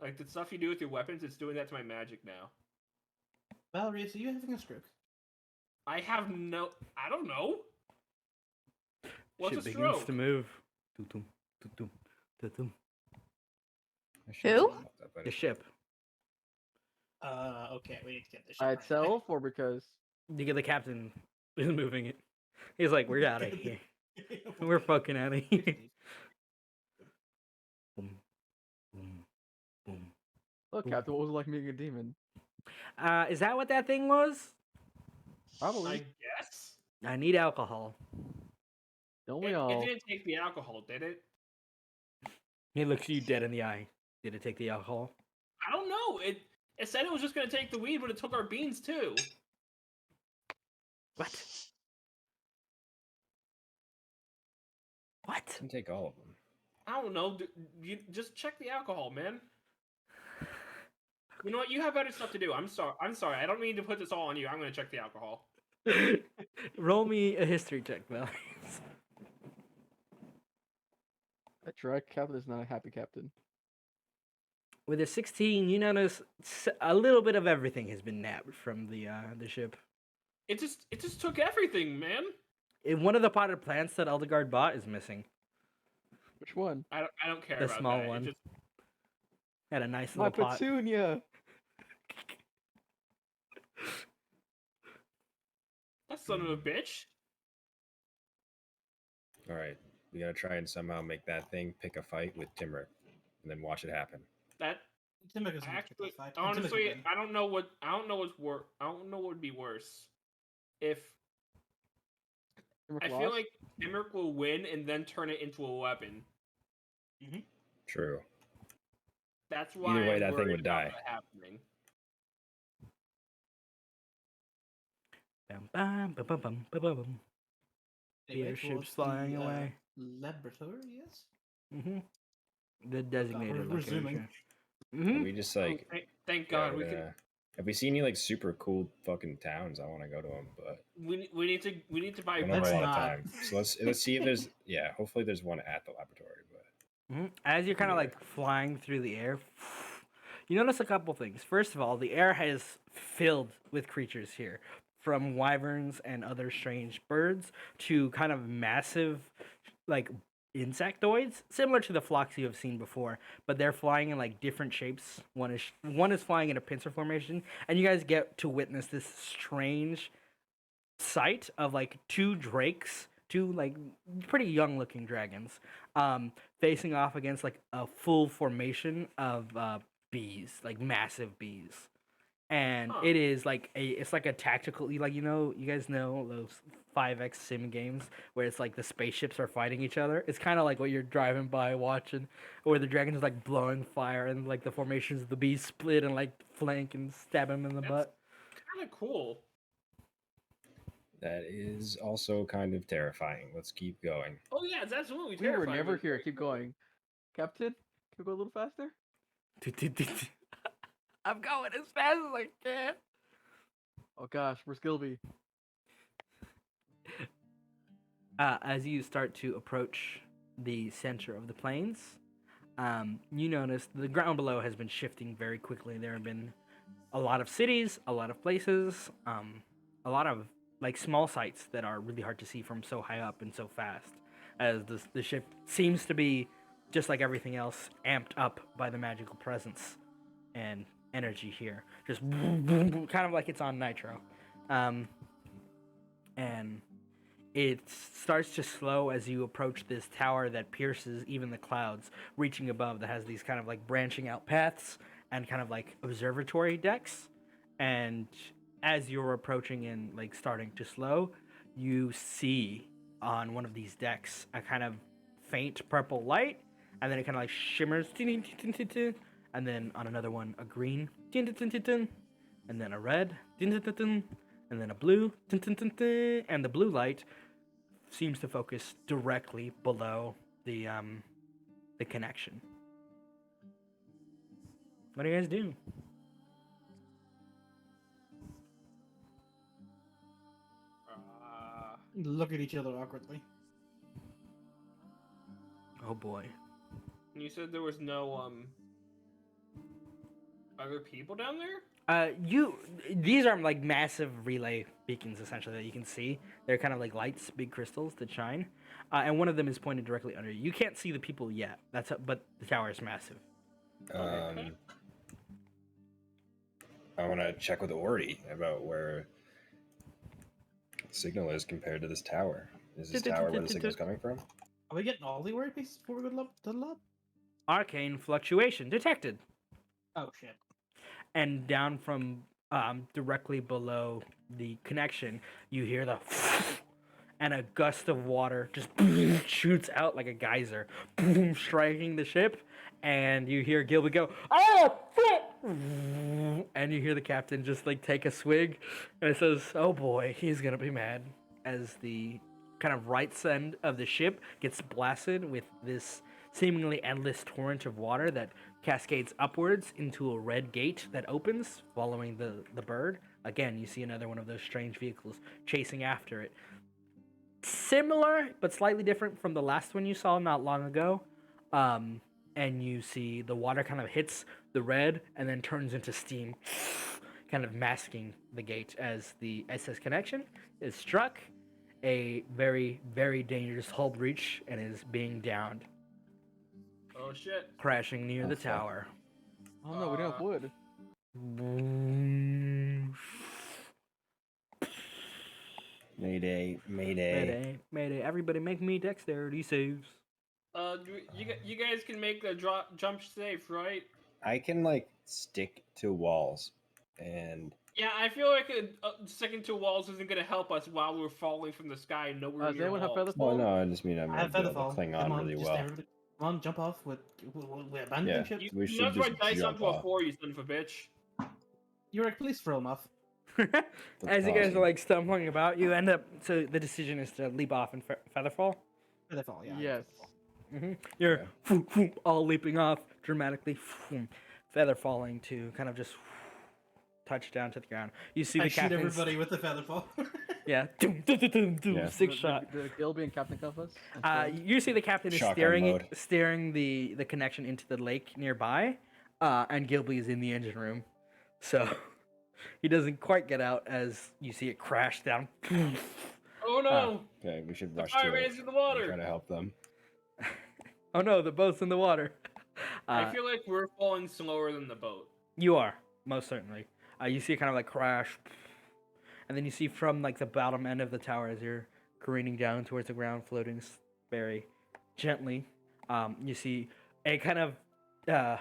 like the stuff you do with your weapons. It's doing that to my magic now. Valerie, are you having a stroke? I don't know. What's Shit a begins stroke? to move. Tutum, tutum, tutum. I should've Who? looked up, but The it- ship. Okay, we need to get this By shit itself or because? The captain is moving it. He's like, we're out of here. We're fucking out of here. Boom, boom, boom. Look, Captain, what was it like meeting a demon? Is that what that thing was? Probably. I guess. I need alcohol. Don't we It all? didn't take the alcohol, did it? He looks you dead in the eye. Did it take the alcohol? I don't know. It said it was just gonna take the weed, but it took our beans too. What? What? Can take all of them. I don't know. You just check the alcohol, man. You know what? You have better stuff to do. I'm sorry. I don't mean to put this all on you. I'm gonna check the alcohol. Roll me a history check, Val. That's right. Captain is not a happy captain. With a 16, you notice a little bit of everything has been nabbed from the ship. It just took everything, man. And one of the potted plants that Eldegard bought is missing. Which one? I don't care The about small that. one. It just, Had a nice My little pot. petunia. that son of a bitch. All right, we gotta try and somehow make that thing pick a fight with Timber, and then watch it happen. That Timber doesn't have to actually, fight. Timber can honestly, win. I don't know what's worse. I don't know what would be worse. If I feel like Emmerich will win and then turn it into a weapon. True. That's why Either way, I'm that thing worried would about die. that happening. Bum, bum, bum, bum, bum, bum, bum. The Anyway, airship's towards flying the, away. Laboratory, yes? Mm-hmm. The designated we're zooming. location. Are Mm-hmm. we just like, Thank yeah, God we're we can. gonna- have we seen any like super cool fucking towns? I want to go to them, but We need to buy. I don't have Let's a lot not. of time. So let's see if there's hopefully there's one at the laboratory. But As you're kind of Yeah. like flying through the air, you notice a couple things. First of all, the air has filled with creatures here, from wyverns and other strange birds to kind of massive, like insectoids, similar to the flocks you have seen before, but they're flying in like different shapes. One is flying in a pincer formation, and you guys get to witness this strange sight of like two drakes, two like pretty young looking dragons, facing off against like a full formation of bees, like massive bees. And Huh. it is like it's like a tactical, like, you guys know those 5X sim games where it's like the spaceships are fighting each other. It's kind of like what you're driving by watching, where the dragons are like blowing fire and like the formations of the bees split and like flank and stab him in the That's butt. kind of cool. that is also kind of terrifying. Let's keep going. Oh yeah, it's absolutely We were terrifying. never It's here. very Keep cool. going. Captain, can we go a little faster? I'm going as fast as I can. Oh gosh, where's Gilby? As you start to approach the center of the plains, you notice the ground below has been shifting very quickly. There have been a lot of cities, a lot of places, a lot of like small sites that are really hard to see from so high up and so fast. As the ship seems to be, just like everything else, amped up by the magical presence and energy here. Just kind of like it's on nitro. And it starts to slow as you approach this tower that pierces even the clouds, reaching above, that has these kind of like branching out paths and kind of like observatory decks. And as you're approaching and like starting to slow, you see on one of these decks a kind of faint purple light, and then it kind of like shimmers, and then on another one a green, and then a red, dun, dun, dun, dun, and then a blue, dun, dun, dun, dun, and the blue light seems to focus directly below the connection. What do you guys do? Look at each other awkwardly. Oh boy. You said there was no other people down there? These are like massive relay beacons essentially that you can see. They're kind of like lights, big crystals that shine, and one of them is pointed directly under you. You can't see the people yet. But the tower is massive. I want to check with Ori about where the signal is compared to this tower. Is this tower where the signal's coming from? Are we getting all the word pieces before we go to the lab? Arcane fluctuation detected, Oh shit. and down from directly below the connection, you hear the and a gust of water just shoots out like a geyser, striking the ship, and you hear Gilby go, "Oh shit!" And you hear the captain just like take a swig, and it says, "Oh boy, he's gonna be mad," as the kind of right side of the ship gets blasted with this seemingly endless torrent of water that cascades upwards into a red gate that opens, following the bird. Again, you see another one of those strange vehicles chasing after it. Similar, but slightly different from the last one you saw not long ago. And you see the water kind of hits the red and then turns into steam, kind of masking the gate as the SS connection is struck. A very, very dangerous hull breach and is being downed, Oh shit. crashing near Oh, the fuck. tower. Oh no, we don't have wood. Mayday, mayday. Mayday, mayday! Everybody, make me dexterity saves. You guys can make the jump safe, right? I can like stick to walls, and Yeah, I feel like sticking to walls isn't gonna help us while we're falling from the sky. Nowhere Does near anyone have walls. feather well, fall? no, I just mean I'm I gonna have be able featherfall. to cling Come on on, really just well. everybody. Come on, jump off. We abandoning Yeah. ship. You, We you should knocked my just dice jump onto a off. 4, you son of a bitch. You're like, please throw him off. As you guys awesome. are like stumbling about, you end up. So the decision is to leap off and featherfall. Featherfall, yeah. Yes. You're Yeah. all leaping off dramatically, feather falling to kind of just touch down to the ground. You see I the shoot captain's everybody with the featherfall. yeah, Yeah. six shot. The Gilby and Captain Compass. You see the captain is Shotgun mode. steering the connection into the lake nearby, and Gilby is in the engine room, so he doesn't quite get out as you see it crash down. Oh no! Okay, we should The rush fire to it. raised in the and water. Try to help them. Oh no, the boat's in the water. I feel like we're falling slower than the boat. You are, most certainly. You see it kind of like crash, and then you see from like the bottom end of the tower as you're careening down towards the ground, floating very gently. You see a kind of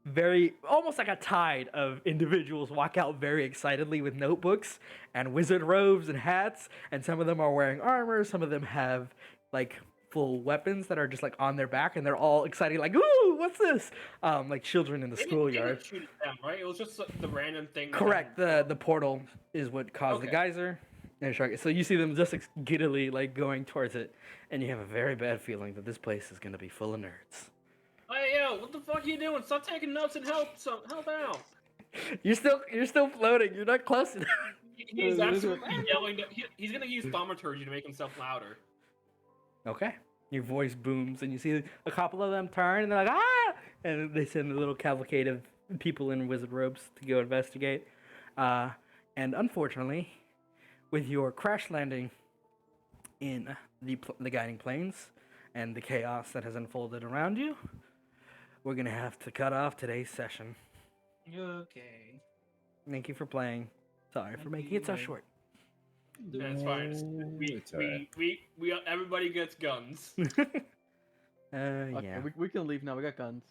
very, almost like a tide of individuals walk out very excitedly with notebooks and wizard robes and hats, and some of them are wearing armor, some of them have like full weapons that are just like on their back, and they're all excited like, ooh, what's this? Like children in the They didn't schoolyard. shoot it down, right? It was just the random thing. that Correct. happened. The portal is what caused the Okay. geyser. And so you see them just giddily like going towards it, and you have a very bad feeling that this place is gonna be full of nerds. Hey yo, what the fuck are you doing? Stop taking notes and help out. You're still floating. You're not close enough. He's absolutely yelling. He's gonna use thaumaturgy to make himself louder. Okay. Your voice booms, and you see a couple of them turn, and they're like, ah! And they send a little cavalcade of people in wizard robes to go investigate. And unfortunately, with your crash landing in the guiding planes and the chaos that has unfolded around you, we're going to have to cut off today's session. Okay. Thank you for playing. Sorry for Thank making it so you. short. That's fine. It's alright. We everybody gets guns. Okay, Yeah. we can leave now. We got guns.